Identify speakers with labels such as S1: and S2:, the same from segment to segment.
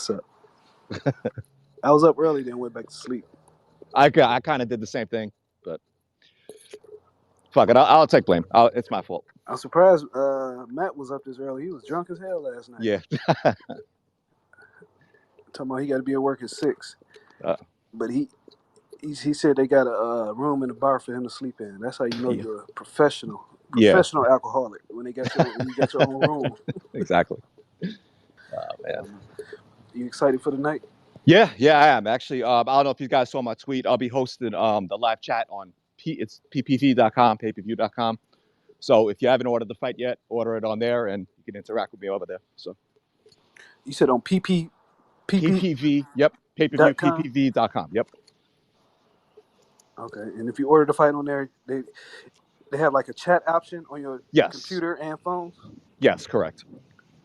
S1: What's up? I was up early, then went back to sleep.
S2: I kind of did the same thing, but fuck it. I'll take blame. It's my fault.
S1: I'm surprised Matt was up this early. He was drunk as hell last night.
S2: Yeah.
S1: Talking about he got to be at work at 6.
S2: Uh,
S1: But he said they got a room in the bar for him to sleep in. That's how you know you're a professional alcoholic when you got your own room.
S2: Exactly. Oh man.
S1: You excited for the night?
S2: Yeah, I am actually. I don't know if you guys saw my tweet. I'll be hosting the live chat on it's ppv.com, payperview.com. So if you haven't ordered the fight yet, order it on there, and you can interact with me over there. So
S1: you said on PPV.
S2: Yep. Pay-per-view, ppv.com. Yep.
S1: Okay, and if you order the fight on there, they have like a chat option on your computer and phone.
S2: Yes, correct.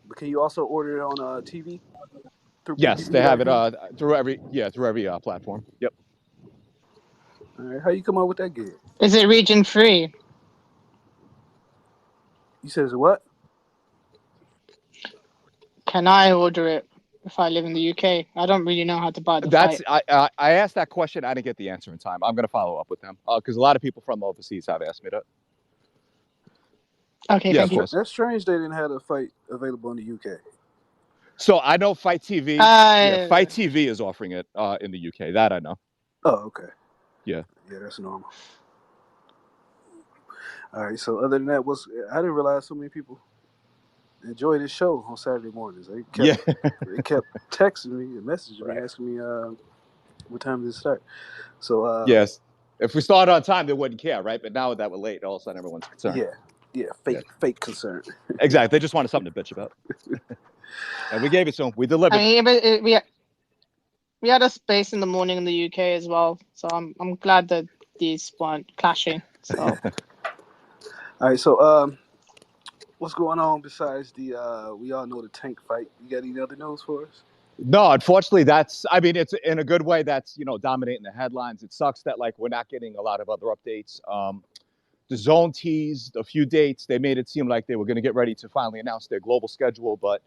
S1: But can you also order it on TV?
S2: Yes, they have it through every platform. Yep.
S1: All right, how you come up with that gig?
S3: Is it region free?
S1: You said it's what?
S3: Can I order it if I live in the UK? I don't really know how to buy the fight.
S2: I asked that question. I didn't get the answer in time. I'm going to follow up with them because a lot of people from overseas have asked me that.
S3: Okay, thank you.
S1: That's strange they didn't have a fight available in the UK.
S2: So I know Fight TV. Fight TV is offering it in the UK. That I know.
S1: Oh, okay.
S2: Yeah,
S1: that's normal. All right. So other than that, I didn't realize so many people enjoy this show on Saturday mornings. They kept texting me and messaging me, asking me what time did it start. So
S2: yes, if we started on time, they wouldn't care, right? But now that we're late, all of a sudden everyone's concerned.
S1: Fake concern.
S2: Exactly. They just wanted something to bitch about. And we gave it to them. We delivered.
S3: We had a space in the morning in the UK as well, so I'm glad that these weren't clashing. So.
S1: All right. So what's going on besides the we all know the Tank fight? You got any other news for us?
S2: No, unfortunately, it's in a good way. That's dominating the headlines. It sucks that we're not getting a lot of other updates. The Zone teased a few dates. They made it seem like they were going to get ready to finally announce their global schedule, but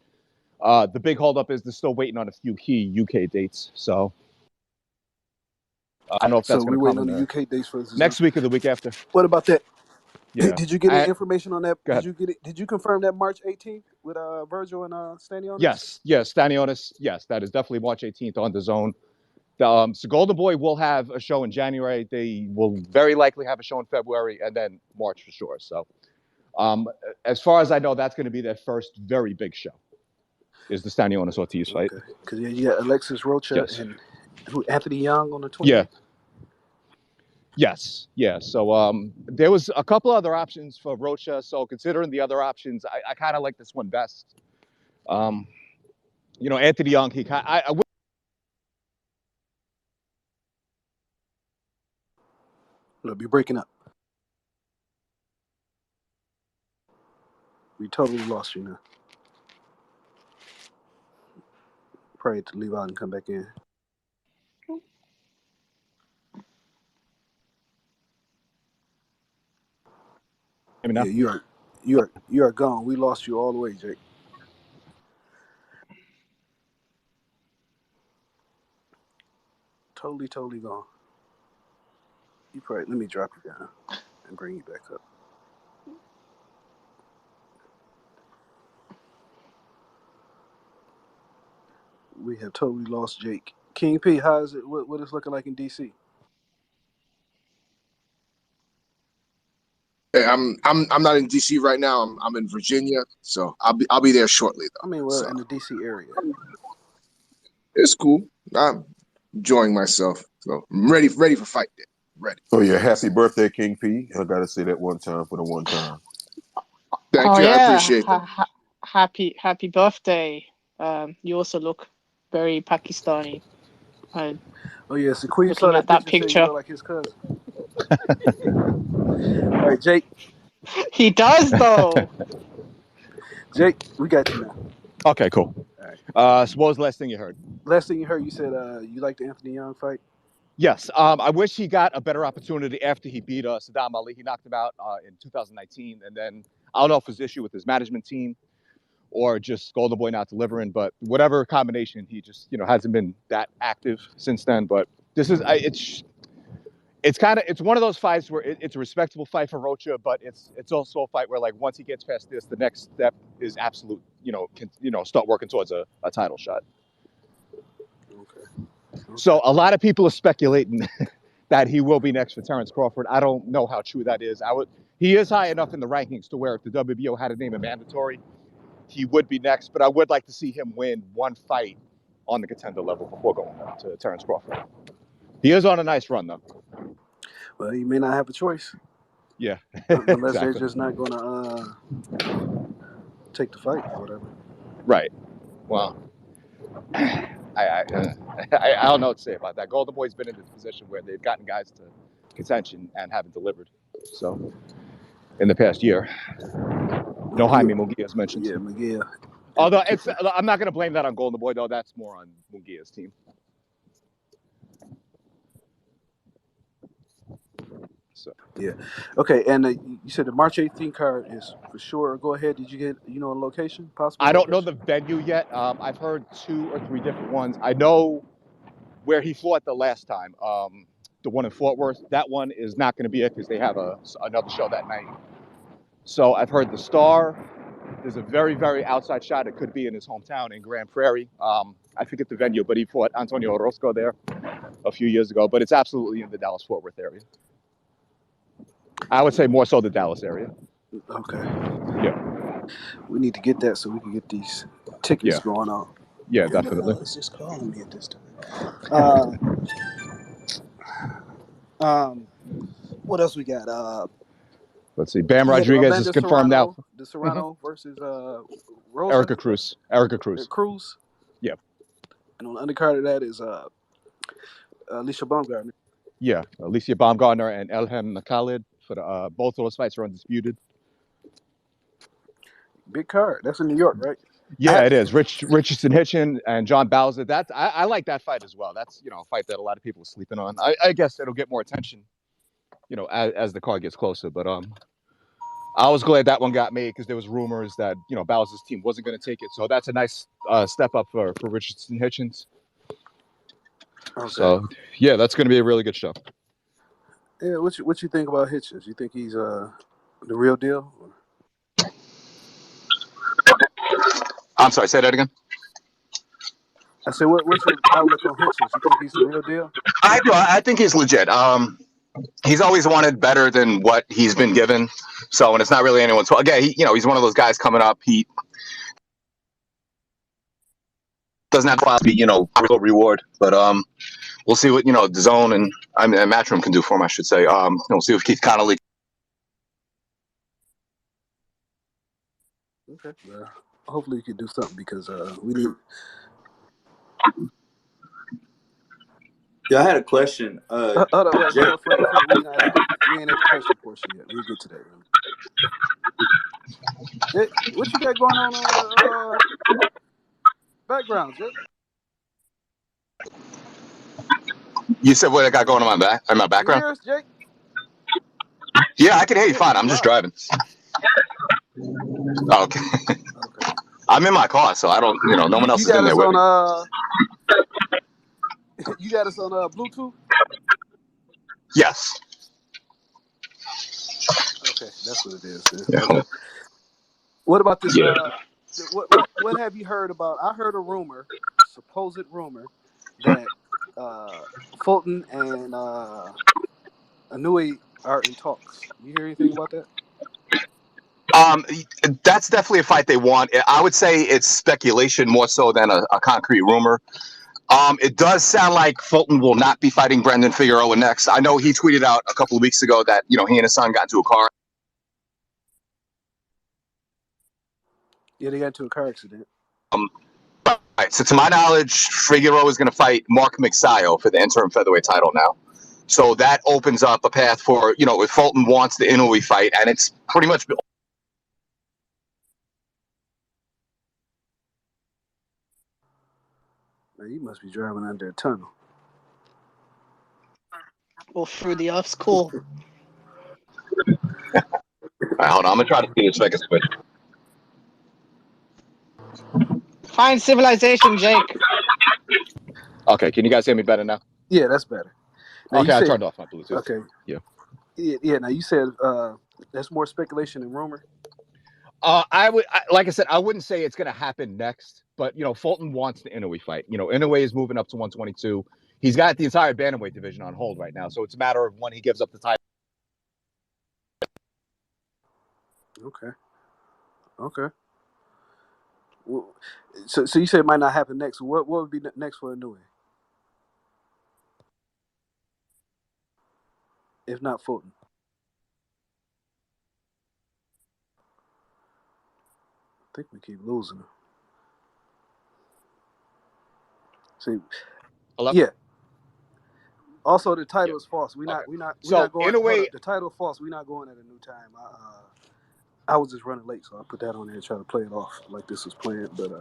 S2: the big holdup is they're still waiting on a few key UK dates. So I don't know if that's going to come.
S1: So we're waiting on the UK dates for
S2: next week or the week after.
S1: What about that?
S2: Yeah.
S1: Did you get any information on that? Did you get it? Did you confirm that March 18th with Virgil and Stanionis?
S2: Yes, Stanionis. Yes, that is definitely March 18th on the Zone. So Golden Boy will have a show in January. They will very likely have a show in February, and then March for sure. So, as far as I know, that's going to be their first very big show. Is the Stanionis Ortiz fight?
S1: Because you got Alexis Rocha and Anthony Young on the 20th.
S2: Yeah. Yes. Yeah. So there was a couple other options for Rocha. So considering the other options, I kind of like this one best. Anthony Young.
S1: Look, you're breaking up. We totally lost you now. Probably to leave out and come back in. Yeah, you are gone. We lost you all the way, Jake. Totally gone. You probably let me drop you down and bring you back up. We have totally lost Jake. King P, how is it? What is looking like in DC?
S4: Hey, I'm not in DC right now. I'm in Virginia, so I'll be there shortly though.
S1: I mean, we're in the DC area.
S4: It's cool. I'm enjoying myself, so I'm ready for fight day. Ready.
S5: Oh yeah, happy birthday, King P. I gotta say that one time for the one time.
S4: Thank you. Yeah. I appreciate that.
S3: Happy birthday. You also look very Pakistani.
S1: Oh yeah, so Queen
S3: saw that picture.
S1: You look like his cousin. All right, Jake.
S3: He does though.
S1: Jake, we got you now.
S2: Okay, cool. All right. So what was the last thing you heard?
S1: Last thing you heard, you said you liked the Anthony Young fight.
S2: Yes. I wish he got a better opportunity after he beat Saddam Ali. He knocked him out in 2019, and then I don't know if it was an issue with his management team or just Golden Boy not delivering. But whatever combination, he just hasn't been that active since then. But this is it's one of those fights where it's a respectable fight for Rocha, but it's also a fight where like once he gets past this, the next step is absolute. Start working towards a title shot.
S1: Okay.
S2: So a lot of people are speculating that he will be next for Terrence Crawford. I don't know how true that is. He is high enough in the rankings to where if the WBO had to name a mandatory, he would be next. But I would like to see him win one fight on the contender level before going to Terrence Crawford. He is on a nice run though.
S1: Well, you may not have a choice.
S2: Yeah.
S1: Unless
S2: Exactly.
S1: they're just not going to take the fight or whatever.
S2: Right. Well, I don't know what to say about that. Golden Boy's been in this position where they've gotten guys to contention and haven't delivered. So, in the past year, no Jaime Munguia's mentioned.
S1: Yeah, Munguia.
S2: Although I'm not going to blame that on Golden Boy though. That's more on Munguia's team. So
S1: yeah, okay. And you said the March 18th card is for sure. Go ahead. Did you get a location? Possible.
S2: I don't know the venue yet. I've heard 2 or 3 different ones. I know where he fought the last time. The one in Fort Worth. That one is not going to be it because they have another show that night. So I've heard the Star. There's a very, very outside shot. It could be in his hometown in Grand Prairie. I forget the venue, but he fought Antonio Orozco there a few years ago. But it's absolutely in the Dallas-Fort Worth area. I would say more so the Dallas area.
S1: Okay.
S2: Yeah.
S1: We need to get that so we can get these tickets going on.
S2: Yeah, definitely.
S1: It's just calling me at this time. What else we got?
S2: Let's see. Bam Rodriguez is confirmed now.
S1: The Serrano versus Rosa.
S2: Erica Cruz.
S1: Cruz.
S2: Yeah.
S1: And on the undercard of that is Alicia Baumgartner.
S2: Yeah, Alicia Baumgartner and Elham Khalid. For both of those fights are undisputed.
S1: Big card. That's in New York, right?
S2: Yeah, it is. Richardson Hitchin and John Bowser. I like that fight as well. That's a fight that a lot of people are sleeping on. I guess it'll get more attention, as the card gets closer. But I was glad that one got made because there was rumors that Bowser's team wasn't going to take it. So that's a nice step up for Richardson Hitchens. Okay. So yeah, that's going to be a really good show.
S1: Yeah, what you think about Hitchens? You think he's the real deal?
S6: I'm sorry, say that again.
S1: I said, what's your outlook on Hitchens? You think he's the real deal?
S6: I do. I think he's legit. He's always wanted better than what he's been given. So, and it's not really anyone's fault. Again, he's one of those guys coming up. He doesn't have to be, real reward, but we'll see what the zone and Matchroom can do for him. I should say. We'll see if Keith Connolly.
S1: Okay. Hopefully, you can do something because we need.
S7: Yeah, I had a question.
S1: Hold on, we ain't at the question portion yet. We'll get to that. Jay, what you got going on background, Jay?
S6: You said what I got going on in my background?
S1: You hear us,
S6: Jake? Yeah, I can hear you fine. I'm just driving. Oh, okay. I'm in my car, so I don't. No one else is in there with me.
S1: You got us on Bluetooth?
S6: Yes.
S1: Okay, that's what it is. Yeah. What about this? What have you heard about? I heard a supposed rumor, that Fulton and Anui are in talks. You hear anything about that?
S6: That's definitely a fight they want. I would say it's speculation more so than a concrete rumor. It does sound like Fulton will not be fighting Brendan Figueroa next. I know he tweeted out a couple of weeks ago that he and his son got into a car.
S1: Yeah, they got into a car accident.
S6: Right. So to my knowledge, Figueroa is going to fight Mark McSayo for the interim featherweight title now. So that opens up a path for if Fulton wants the Inoue fight, and it's pretty much.
S1: Man, you must be driving under a tunnel.
S3: Or through the earth's core.
S6: All right, hold on. I'm going to try to see this second switch.
S3: Find civilization, Jake.
S2: Okay, can you guys hear me better now?
S1: Yeah, that's better. Now
S2: Okay,
S1: you
S2: I
S1: said
S2: turned off my Bluetooth.
S1: okay.
S2: Yeah.
S1: Yeah. Now you said that's more speculation and rumor.
S2: Like I said, I wouldn't say it's going to happen next, but Fulton wants the Inoue fight. Inoue is moving up to 122. He's got the entire bantamweight division on hold right now, so it's a matter of when he gives up the title.
S1: Okay. Well, so you said it might not happen next. What would be next for Inoue? If not Fulton. I think we keep losing him. See,
S2: Hello?
S1: yeah. Also, the title is false. We're not going.
S2: Inoue,
S1: The title false. We're not going at a new time. I was just running late, so I put that on there and try to play it off like this was planned. But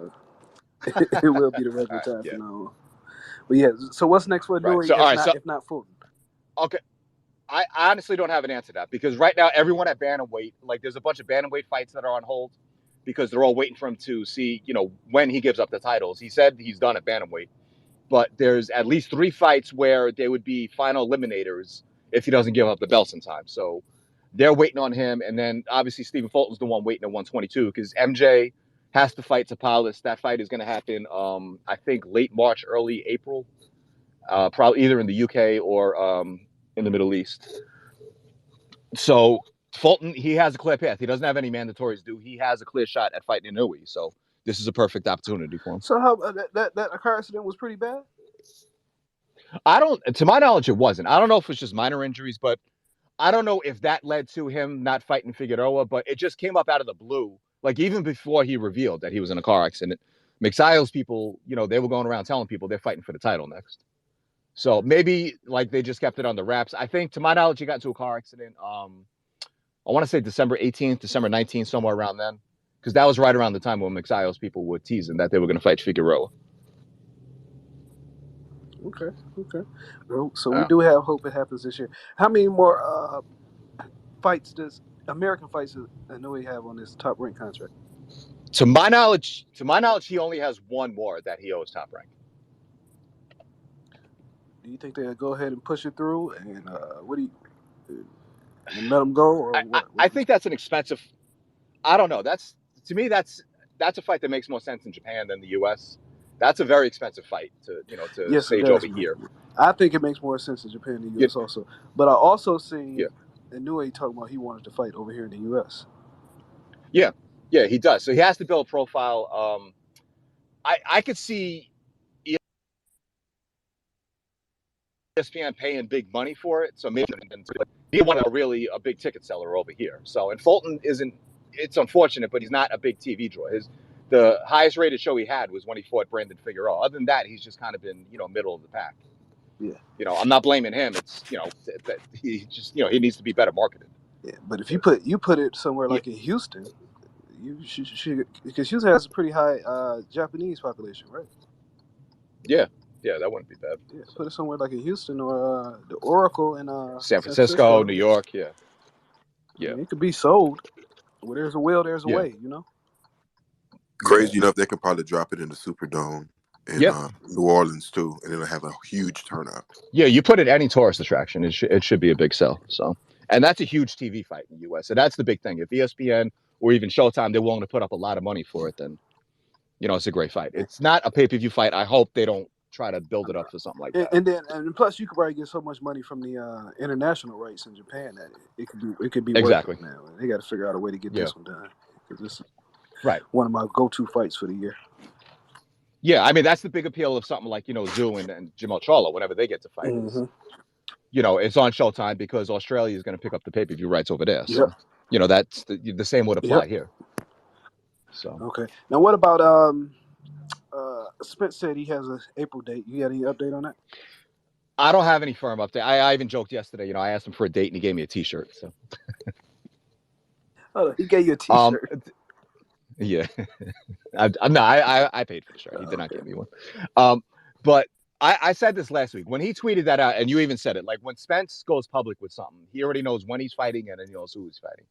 S1: it will be the regular time from now on. But yeah. So what's next for Inoue? If not Fulton.
S2: Okay. I honestly don't have an answer to that because right now everyone at bantamweight, like there's a bunch of bantamweight fights that are on hold because they're all waiting for him to see, when he gives up the titles. He said he's done at bantamweight, but there's at least 3 fights where they would be final eliminators if he doesn't give up the belts in time. So they're waiting on him, and then obviously Stephen Fulton's the one waiting at 122 because MJ has to fight Tapales. That fight is going to happen, I think, late March, early April, probably either in the UK or in the Middle East. So Fulton, he has a clear path. He doesn't have any mandatories due. He has a clear shot at fighting Inoue. So this is a perfect opportunity for him.
S1: So how that car accident was pretty bad?
S2: To my knowledge, it wasn't. I don't know if it's just minor injuries, but I don't know if that led to him not fighting Figueroa, but it just came up out of the blue. Like even before he revealed that he was in a car accident, Mixayo's people, they were going around telling people they're fighting for the title next. So maybe like they just kept it on the wraps. I think, to my knowledge, he got into a car accident. I want to say December 18th, December 19th, somewhere around then, because that was right around the time when Mixayo's people were teasing that they were going to fight Figueroa.
S1: Okay. Well, so we do have hope it happens this year. How many more fights does American fights Inoue have on his top rank contract?
S2: To my knowledge, he only has 1 more that he owes Top Rank.
S1: Do you think they'll go ahead and push it through and and let him go, or what?
S2: I think that's an expensive. I don't know. To me that's a fight that makes more sense in Japan than the U.S. That's a very expensive fight to stage over here.
S1: I think it makes more sense in Japan than the U.S. also. But I also seen Inoue talking about he wanted to fight over here in the U.S.
S2: Yeah, he does. So he has to build a profile. I could see ESPN paying big money for it, so maybe he wanted a big ticket seller over here. So, and Fulton isn't. It's unfortunate, but he's not a big TV draw. The highest rated show he had was when he fought Brandon Figueroa. Other than that, he's just kind of been middle of the pack.
S1: Yeah.
S2: I'm not blaming him. It's that he just he needs to be better marketed.
S1: Yeah, but if you put it somewhere like in Houston, you should, because Houston has a pretty high Japanese population, right?
S2: Yeah, that wouldn't be bad.
S1: Yeah, put it somewhere like in Houston or the Oracle in
S2: San Francisco, New York. Yeah.
S1: I mean, it could be sold. Where there's a will, there's a way.
S5: Crazy enough, they could probably drop it in the Superdome in New Orleans too, and it'll have a huge turnout. Yeah,
S2: you put it any tourist attraction, it should be a big sell. So, and that's a huge TV fight in the U.S. So that's the big thing. If ESPN or even Showtime, they're willing to put up a lot of money for it, then it's a great fight. It's not a pay-per-view fight. I hope they don't try to build it up for something like that.
S1: And plus, you could probably get so much money from the international rights in Japan that it could be
S2: exactly.
S1: Now they got to figure out a way to get this one done, because this is
S2: one
S1: of my go-to fights for the year.
S2: Yeah, I mean that's the big appeal of something like Zoo and Jamal Charlo whenever they get to fight.
S1: Mm-hmm.
S2: It's on Showtime because Australia is going to pick up the pay-per-view rights over there. So that's the same would apply here. So
S1: okay, now what about Spence said he has an April date. You got any update on that?
S2: I don't have any firm update. I even joked yesterday. I asked him for a date and he gave me a T-shirt. So.
S1: Oh, he gave you a T-shirt.
S2: Yeah. I paid for the shirt. He did not give me one. But I said this last week when he tweeted that out, and you even said it. Like when Spence goes public with something, he already knows when he's fighting and he knows who he's fighting.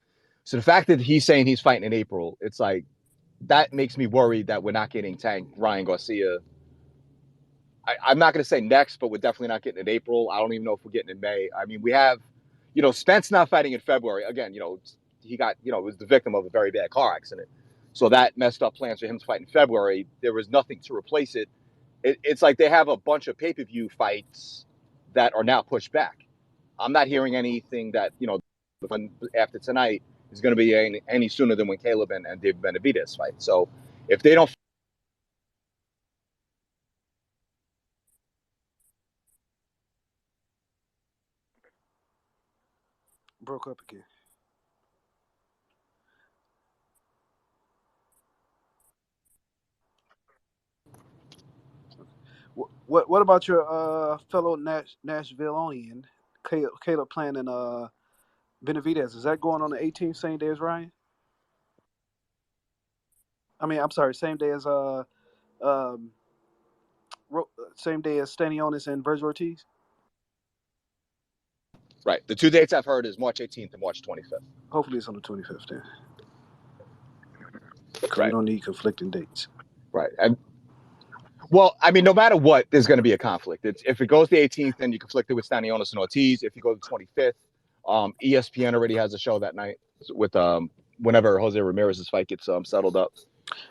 S2: So the fact that he's saying he's fighting in April, it's like that makes me worried that we're not getting Tank Ryan Garcia. I'm not going to say next, but we're definitely not getting in April. I don't even know if we're getting in May. I mean, we have, Spence not fighting in February. Again, he got, was the victim of a very bad car accident. So that messed up plans for him to fight in February. There was nothing to replace it. It's like they have a bunch of pay-per-view fights that are now pushed back. I'm not hearing anything that, after tonight is going to be any sooner than when Caleb and David Benavidez fight. So if they don't.
S1: Broke up again. What about your fellow Nashvilleian, Caleb planning Benavidez? Is that going on the 18th, same day as Ryan? I mean, I'm sorry, same day as same day as Stanionis and Virgil Ortiz?
S2: Right. The two dates I've heard is March 18th and March 25th.
S1: Hopefully it's on the 25th then. Because
S2: Right.
S1: we don't need conflicting dates.
S2: Right. And well, I mean, no matter what, there's going to be a conflict. If it goes the 18th, then you conflict it with Stanionis and Ortiz. If you go the 25th, ESPN already has a show that night with whenever Jose Ramirez's fight gets settled up.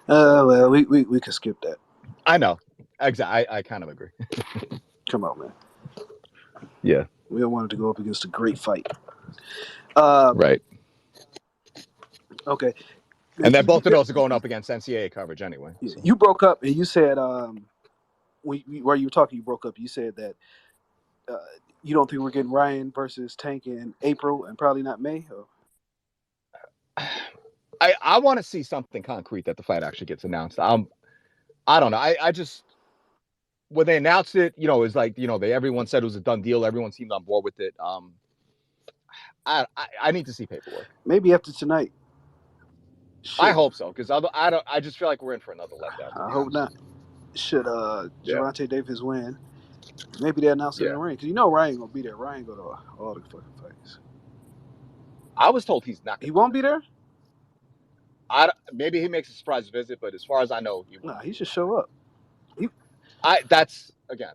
S1: Well, we can skip that.
S2: I know. Exactly. I kind of agree.
S1: Come on, man.
S2: Yeah.
S1: We don't want it to go up against a great fight.
S2: Right.
S1: Okay.
S2: And then both of those are going up against NCAA coverage anyway.
S1: So. You broke up, and you said where you were talking, you broke up. You said that you don't think we're getting Ryan versus Tank in April and probably not May. Or?
S2: I want to see something concrete that the fight actually gets announced. I don't know. I just when they announced it, it was like everyone said it was a done deal. Everyone seemed on board with it. I need to see paperwork.
S1: Maybe after tonight.
S2: Shit. I hope so, because I just feel like we're in for another letdown.
S1: I hope not. Should Gervonta Davis win? Maybe they announce it in the ring, because Ryan gonna be there. Ryan go to all the fucking fights.
S2: I was told he's not.
S1: He won't be there.
S2: Maybe he makes a surprise visit, but as far as I know, he won't.
S1: Nah, he should show up.
S2: That's again,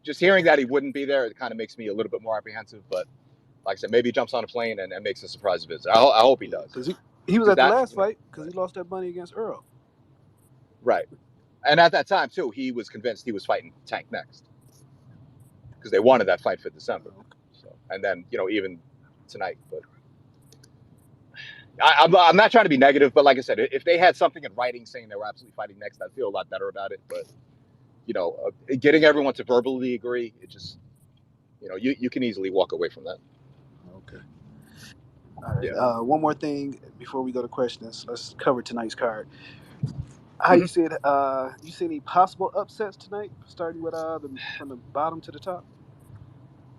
S2: just hearing that he wouldn't be there, it kind of makes me a little bit more apprehensive. But like I said, maybe he jumps on a plane and makes a surprise visit. I hope he does.
S1: Because he was at the last fight because he lost that money against Earl.
S2: Right. And at that time, too, he was convinced he was fighting Tank next because they wanted that fight for December. So, and then, even tonight. But I'm not trying to be negative, but like I said, if they had something in writing saying they were absolutely fighting next, I'd feel a lot better about it. But, getting everyone to verbally agree, it just, you can easily walk away from that.
S1: Okay. All right. Yeah. One more thing before we go to questions. Let's cover tonight's card. How you see it? You see any possible upsets tonight, starting with from the bottom to the top?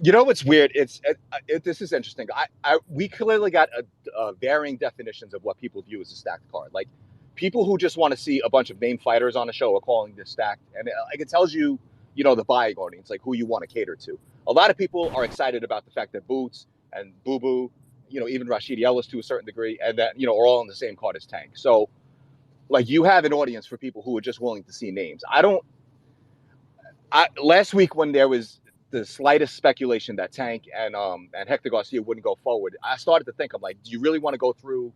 S2: What's weird? This is interesting. We clearly got varying definitions of what people view as a stacked card. Like people who just want to see a bunch of named fighters on a show are calling this stacked, and it tells you, the buying audience, like who you want to cater to. A lot of people are excited about the fact that Boots and Boo Boo, even Rashidi Ellis to a certain degree, and that are all on the same card as Tank. So, like you have an audience for people who are just willing to see names. Last week when there was the slightest speculation that Tank and Hector Garcia wouldn't go forward, I started to think, I'm like, do you really want to go through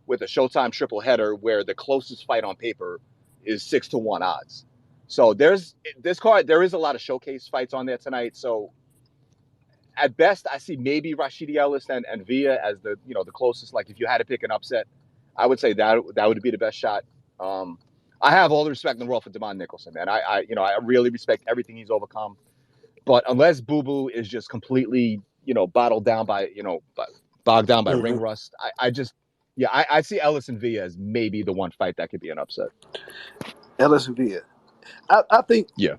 S2: with a Showtime triple header where the closest fight on paper is 6-1 odds? So there's this card. There is a lot of showcase fights on there tonight. So at best, I see maybe Rashidi Ellis and Villa as the the closest. Like if you had to pick an upset, I would say that would be the best shot. I have all the respect in the world for Damon Nicholson, man. I really respect everything he's overcome. But unless Boo Boo is just completely, bogged down by ring rust, I see Ellis and Villa as maybe the one fight that could be an upset.
S1: Ellis and Villa. I think.
S2: Yeah.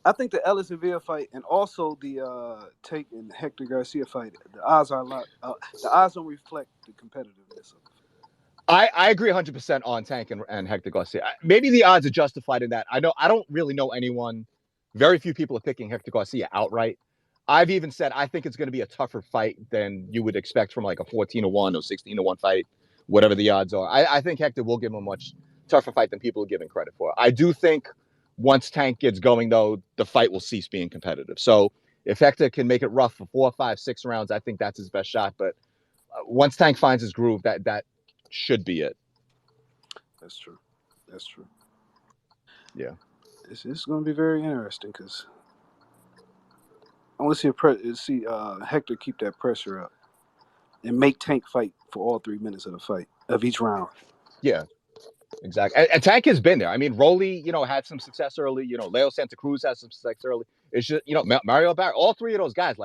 S1: I think the Ellis and Villa fight, and also the Tank and Hector Garcia fight, the odds are a lot. The odds don't reflect the competitiveness of it.
S2: I agree 100% on Tank and Hector Garcia. Maybe the odds are justified in that. I don't really know anyone. Very few people are picking Hector Garcia outright. I've even said I think it's going to be a tougher fight than you would expect from like a 14-1 or 16-1 fight. whatever the odds are. I think Hector will give him a much tougher fight than people are giving credit for. I do think once Tank gets going, though, the fight will cease being competitive. So if Hector can make it rough for 4, 5, 6 rounds, I think that's his best shot. But once Tank finds his groove, that should be it.
S1: That's true. That's true.
S2: Yeah.
S1: This is going to be very interesting because I want to see Hector keep that pressure up and make Tank fight for all 3 minutes of the fight of each round.
S2: Yeah, exactly. And Tank has been there. I mean, Rolly, had some success early. Leo Santa Cruz has some success early. It's just, Mario Barr, all 3 of those guys,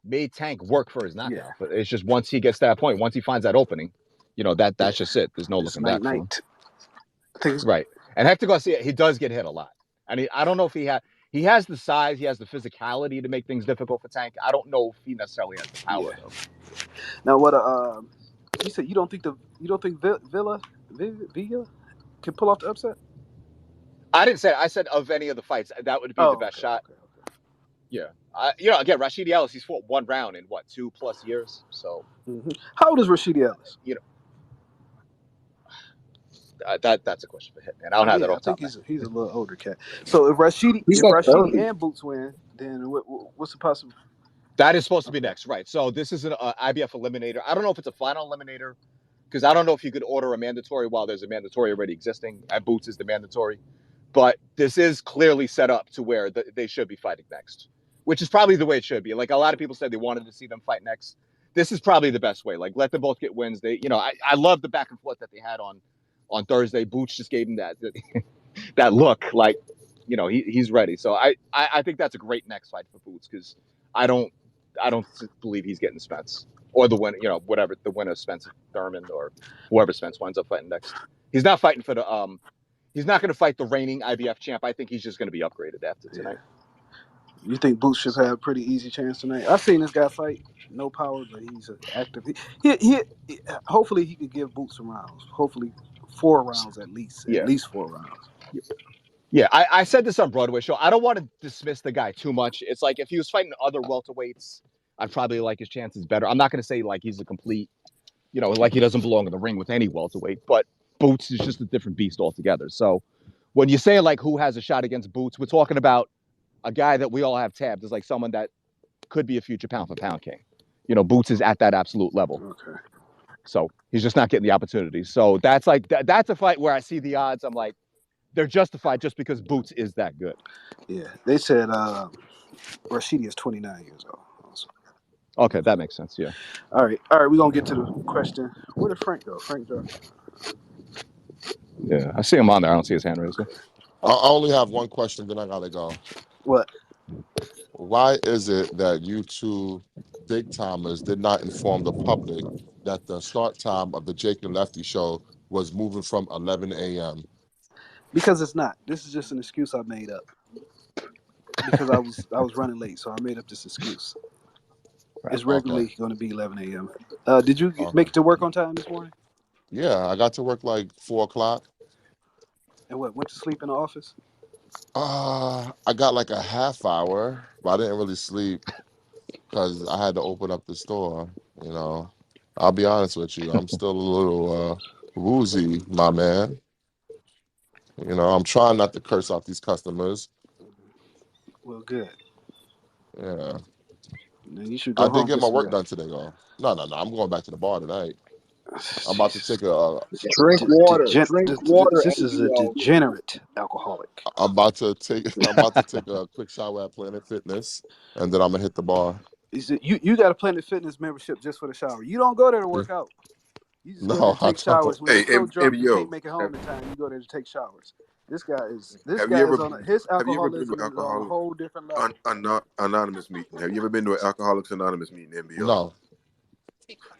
S2: made Tank work for his knockout.
S1: Yeah.
S2: But it's just once he gets to that point, once he finds that opening, that's just it. There's no looking back for him. Right. And Hector Garcia, he does get hit a lot. I mean, I don't know if he has the size, he has the physicality to make things difficult for Tank. I don't know if he necessarily has the power though.
S1: Now, what you said? You don't think Villa can pull off the upset?
S2: I didn't say. I said of any of the fights, that would be the best shot. Okay. Yeah. Again, Rashidi Ellis, he's fought 1 round in 2+ years. So,
S1: how old is Rashidi Ellis?
S2: That's a question for him, man. I don't have that off
S1: I think he's a little older cat. So if Rashidi and Boots win, then what's the possibility?
S2: That is supposed to be next, right? So this is an IBF eliminator. I don't know if it's a final eliminator because I don't know if you could order a mandatory while there's a mandatory already existing. And Boots is the mandatory, but this is clearly set up to where they should be fighting next, which is probably the way it should be. Like a lot of people said they wanted to see them fight next. This is probably the best way. Like let them both get wins. They, I love the back and forth that they had on Thursday. Boots just gave him that look like, he's ready. So I think that's a great next fight for Boots because I don't believe he's getting Spence or the winner, whatever the winner of Spence Thurman or whoever Spence winds up fighting next. He's not fighting for the he's not going to fight the reigning IBF champ. I think he's just going to be upgraded after tonight.
S1: You think Boots should have a pretty easy chance tonight? I've seen this guy fight, no power, but he's active. He hopefully he could give Boots some rounds. Hopefully 4 rounds at least.
S2: Yeah.
S1: At least 4 rounds.
S2: Yeah, I said this on Broadway show. I don't want to dismiss the guy too much. It's like if he was fighting other welterweights, I'd probably like his chances better. I'm not going to say like he's a complete, like he doesn't belong in the ring with any welterweight, but Boots is just a different beast altogether. So when you say like who has a shot against Boots, we're talking about a guy that we all have tabbed as like someone that could be a future pound for pound king. Boots is at that absolute level.
S1: Okay.
S2: So he's just not getting the opportunities. So that's like that's a fight where I see the odds. I'm like, they're justified just because Boots is that good.
S1: Yeah, they said Rashidi is 29 years old. Also.
S2: Okay, that makes sense. Yeah.
S1: All right. We're gonna get to the question. Where did Frank go? Frank dropped.
S2: Yeah, I see him on there. I don't see his hand raised.
S7: I only have one question, then I gotta go.
S1: What?
S7: Why is it that you 2 big timers did not inform the public that the start time of the Jake and Lefty show was moving from 11 a.m.?
S1: Because it's not. This is just an excuse I made up. Because I was running late, so I made up this excuse. Right. It's regularly going to be 11 a.m. Did you make it to work on time this morning?
S7: Yeah, I got to work like 4 o'clock.
S1: And went to sleep in the office?
S7: I got like a half hour, but I didn't really sleep because I had to open up the store. I'll be honest with you, I'm still a little woozy, my man. I'm trying not to curse out these customers.
S1: Well, good.
S7: Yeah.
S1: Then you should go
S7: I did get my work done today, though. No. I'm going back to the bar tonight. I'm about to take a
S4: drink water. Drink water.
S1: This is a degenerate alcoholic.
S7: I'm about to take a quick shower at Planet Fitness, and then I'm gonna hit the bar.
S1: You got a Planet Fitness membership just for the shower. You don't go there to work out. You just go there to take showers. When you're so drunk you can't make it home in time, you go there to take showers. This guy is his alcoholism is on a whole different level.
S5: Anonymous meeting. Have you ever been to an Alcoholics Anonymous meeting, NBO?
S7: No.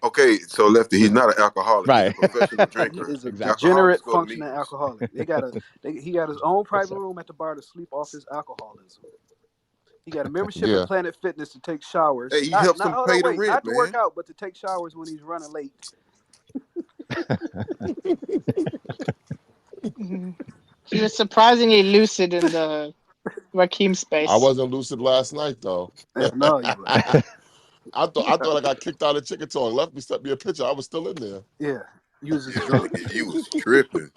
S5: Okay, so Lefty, he's not an alcoholic.
S2: Right.
S5: He's a professional drinker.
S1: He is a degenerate functioning alcoholic. He got his own private room at the bar to sleep off his alcoholism. He got a membership at Planet Fitness to take showers.
S5: Hey, he helps him pay the rent,
S1: not to work out, but to take showers when he's running late.
S3: He was surprisingly lucid in the Rakim space.
S7: I wasn't lucid last night, though.
S1: No, you weren't.
S7: I thought I got kicked out of Chicken Talk. Lefty sent me a picture. I was still in there.
S1: Yeah, you was just
S5: Yeah,
S1: drunk.
S5: nigga, you was tripping.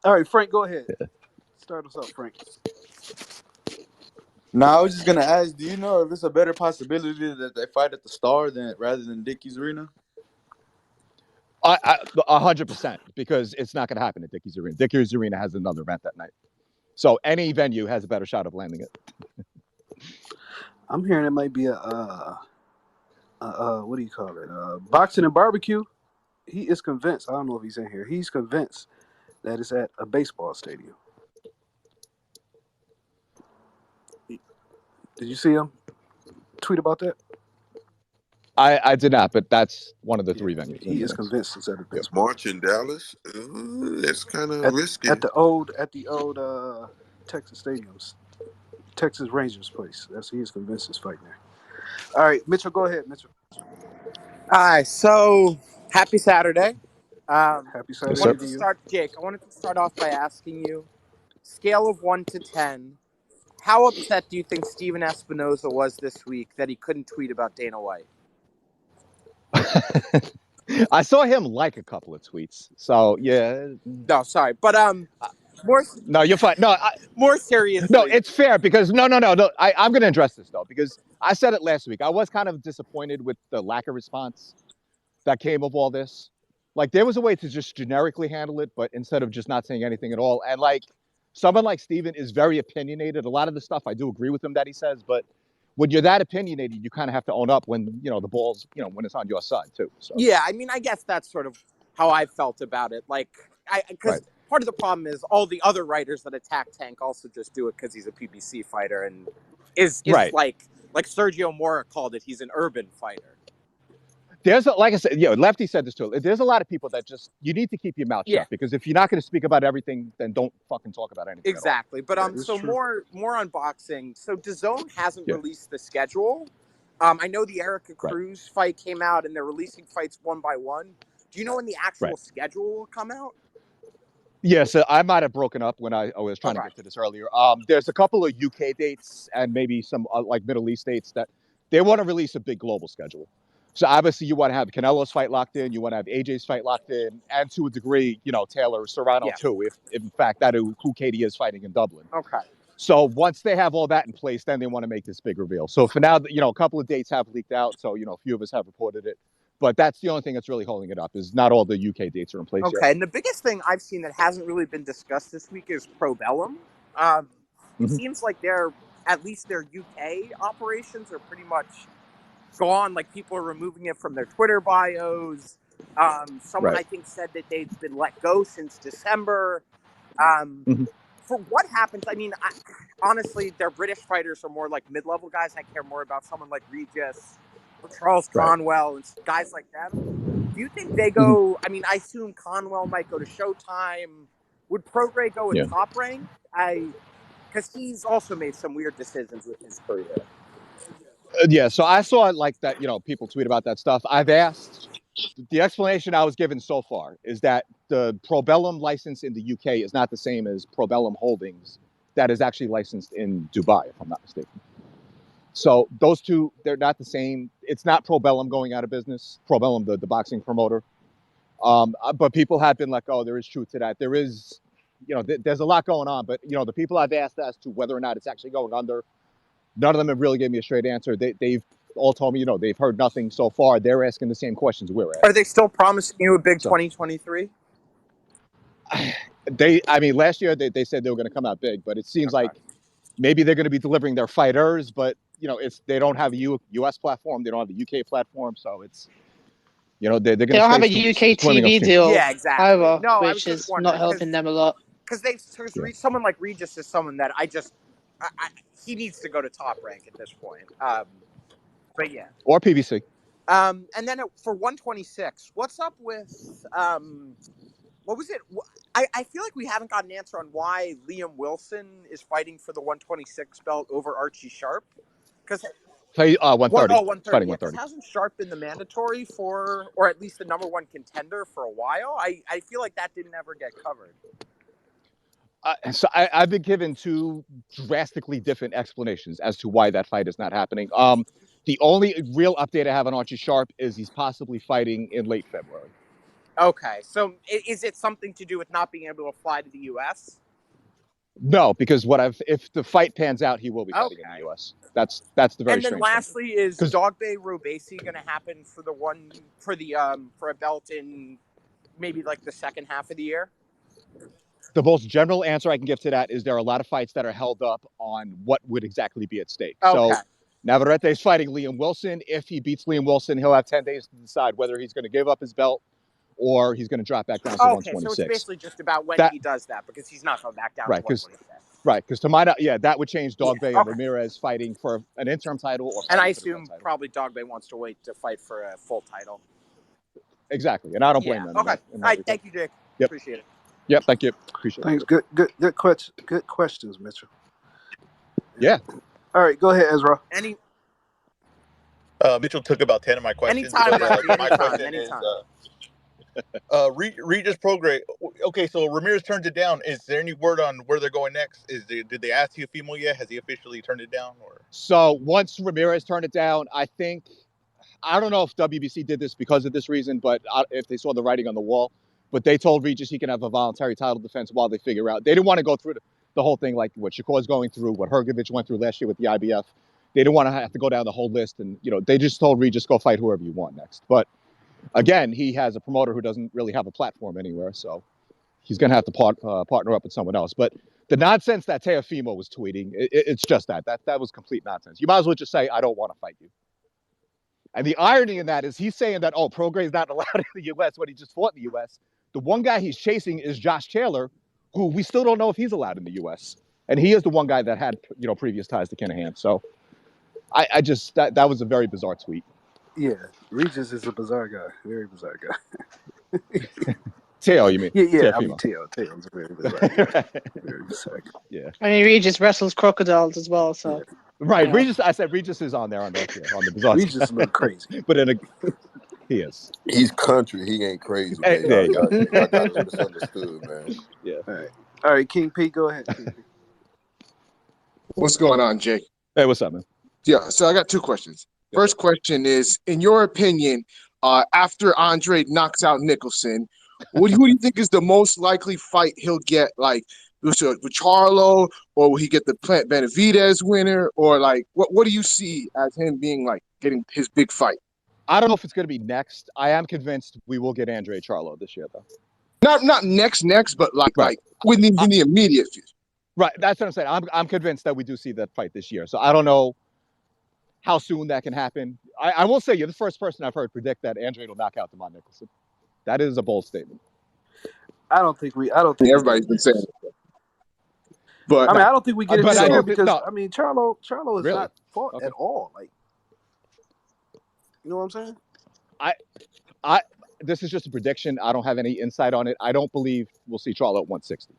S1: All right, Frank, go ahead. Start us off, Frank.
S8: No, I was just gonna ask. Do you know if it's a better possibility that they fight at the Star rather than Dickies Arena?
S2: 100%, because it's not going to happen at Dickies Arena. Dickies Arena has another event that night, so any venue has a better shot of landing it.
S1: I'm hearing it might be a what do you call it? Boxing and barbecue. He is convinced. I don't know if he's in here. He's convinced that it's at a baseball stadium. Did you see him tweet about that?
S2: I did not, but that's one of the three venues.
S1: He is convinced it's at a baseball.
S5: March in Dallas. That's kind of risky.
S1: At the old Texas stadiums, Texas Rangers place. He is convinced it's fighting there. All right, Mitchell, go ahead, Mitchell.
S9: All right, so happy Saturday.
S1: Happy Saturday to you.
S9: Jake, I wanted to start off by asking you, scale of 1 to 10, how upset do you think Steven Espinoza was this week that he couldn't tweet about Dana White?
S2: I saw him like a couple of tweets, so yeah.
S9: No, sorry, but more.
S2: No, you're fine. No,
S9: more seriously.
S2: No, it's fair because no. I'm going to address this though because I said it last week. I was kind of disappointed with the lack of response that came of all this. Like there was a way to just generically handle it, but instead of just not saying anything at all, and like someone like Steven is very opinionated. A lot of the stuff I do agree with him that he says, but when you're that opinionated, you kind of have to own up when the ball's when it's on your side too. So
S9: yeah, I mean, I guess that's sort of how I felt about it. Like because part of the problem is all the other writers that attack Tank also just do it because he's a PBC fighter and is like Sergio Mora called it. He's an urban fighter.
S2: There's like I said, Lefty said this too. There's a lot of people that just you need to keep your mouth shut because if you're not going to speak about everything, then don't fucking talk about anything.
S9: Exactly. But so true. more on boxing. So DAZN hasn't released the schedule. I know the Erica Cruz fight came out and they're releasing fights one by one. Do you know when the actual schedule will come out?
S2: Yeah, so I might have broken up when I was trying to get to this earlier. There's a couple of UK dates and maybe some like Middle East dates that they want to release a big global schedule. So obviously you want to have Canelo's fight locked in, you want to have AJ's fight locked in, and to a degree, Taylor Serrano too, if in fact that who Katie is fighting in Dublin.
S9: Okay.
S2: So once they have all that in place, then they want to make this big reveal. So for now, a couple of dates have leaked out, so a few of us have reported it. But that's the only thing that's really holding it up is not all the UK dates are in place yet.
S9: Okay, and the biggest thing I've seen that hasn't really been discussed this week is Probellum. It seems like at least their UK operations are pretty much gone. Like people are removing it from their Twitter bios. Someone I think said that they've been let go since December. For what happens, I mean, honestly, their British fighters are more like mid-level guys. I care more about someone like Regis or Charles Conwell and guys like them. Do you think they go, I mean, I assume Conwell might go to Showtime. Would Prograis go with Top Rank? Because he's also made some weird decisions with his career.
S2: So I saw like that, people tweet about that stuff. I've asked, the explanation I was given so far is that the Probellum license in the UK is not the same as Probellum Holdings that is actually licensed in Dubai, if I'm not mistaken. So those two, they're not the same. It's not Probellum going out of business, Probellum, the boxing promoter. But people have been like, oh, there is truth to that. There is, there's a lot going on. But, the people I've asked as to whether or not it's actually going under, none of them have really given me a straight answer. They've all told me, they've heard nothing so far. They're asking the same questions we're asking.
S9: Are they still promising you a big 2023?
S2: Last year they said they were going to come out big, but it seems like maybe they're going to be delivering their fighters, but they don't have a U.S. platform, they don't have a UK platform, so it's they're going to. They
S3: don't have a UK TV deal, either, which is not helping them a lot.
S9: Because someone like Regis is someone that he needs to go to Top Rank at this point. But yeah,
S2: or PBC.
S9: And then for 126, what's up with what was it? I feel like we haven't got an answer on why Liam Wilson is fighting for the 126 belt over Archie Sharp. Because
S2: 130.
S9: 130. Yeah, hasn't Sharp been the mandatory or at least the number one contender for a while? I feel like that didn't ever get covered.
S2: So I've been given two drastically different explanations as to why that fight is not happening. The only real update I have on Archie Sharp is he's possibly fighting in late February.
S9: Okay, so is it something to do with not being able to fly to the U.S.?
S2: No, because if the fight pans out, he will be fighting in the U.S. That's the very
S9: And then
S2: strange
S9: lastly,
S2: thing.
S9: is Dogbe Robesi going to happen for a belt in maybe like the second half of the year?
S2: The most general answer I can give to that is there are a lot of fights that are held up on what would exactly be at stake.
S9: Okay.
S2: So Navarrete is fighting Liam Wilson. If he beats Liam Wilson, he'll have 10 days to decide whether he's going to give up his belt or he's going to drop back down to 126.
S9: So it's basically just about when he does that, because he's not going back down to 126.
S2: Right, because to my that would change Dogbe and Ramirez fighting for an interim title.
S9: And I assume probably Dogbe wants to wait to fight for a full title.
S2: Exactly, and I don't blame them.
S9: Okay. All right, thank you, Jake.
S2: Yep.
S9: Appreciate it.
S2: Yep, thank you. Appreciate
S1: Thanks.
S2: it.
S1: Good questions, Mitchell.
S2: Yeah.
S1: All right, go ahead, Ezra.
S10: Mitchell took about 10 of my questions.
S9: Anytime,
S10: my question is, Regis Prograis. Okay, so Ramirez turned it down. Is there any word on where they're going next? Did they ask Teofimo yet? Has he officially turned it down? Or
S2: so once Ramirez turned it down, I don't know if WBC did this because of this reason, but if they saw the writing on the wall, but they told Regis he can have a voluntary title defense while they figure out. They didn't want to go through the whole thing like what Shakur's going through, what Hrgovic went through last year with the IBF. They didn't want to have to go down the whole list, and they just told Regis go fight whoever you want next. But again, he has a promoter who doesn't really have a platform anywhere, so he's going to have to partner up with someone else. But the nonsense that Teofimo was tweeting, it's just that was complete nonsense. You might as well just say, I don't want to fight you. And the irony in that is he's saying that, Prograis is not allowed in the U.S. when he just fought in the U.S. The one guy he's chasing is Josh Taylor, who we still don't know if he's allowed in the U.S. And he is the one guy that had, previous ties to Kinahan. So I just, that was a very bizarre tweet.
S1: Yeah, Regis is a bizarre guy. Very bizarre guy.
S2: Teo, you mean?
S1: Yeah. I mean, Teo's a very bizarre guy. Very bizarre guy.
S2: Yeah.
S3: I mean, Regis wrestles crocodiles as well, so.
S2: Yeah. Right, Regis. I said Regis is on there on the bizarre.
S1: Regis is a little crazy,
S2: but he is.
S5: He's country. He ain't crazy.
S2: Hey, there you go.
S5: I got misunderstood, man.
S2: Yeah.
S1: All right, King P, go ahead. King P.
S4: What's going on, Jake?
S2: Hey, what's up, man?
S4: Yeah, so I got two questions. First question is, in your opinion, after Andre knocks out Nicholson, who do you think is the most likely fight he'll get? Like, with Charlo, or will he get the Plant Benavidez winner, or like, what do you see as him being like getting his big fight?
S2: I don't know if it's going to be next. I am convinced we will get Andre Charlo this year, though.
S4: Not next, but like within the immediate future.
S2: Right, that's what I'm saying. I'm convinced that we do see that fight this year. So I don't know how soon that can happen. I will say you're the first person I've heard predict that Andre will knock out Demond Nicholson. That is a bold statement.
S1: I don't think
S4: everybody's been saying it. But
S1: I don't think we get it this year because Charlo is
S2: really?
S1: not fought at all. Like, you know what I'm saying?
S2: This is just a prediction. I don't have any insight on it. I don't believe we'll see Charlo at 160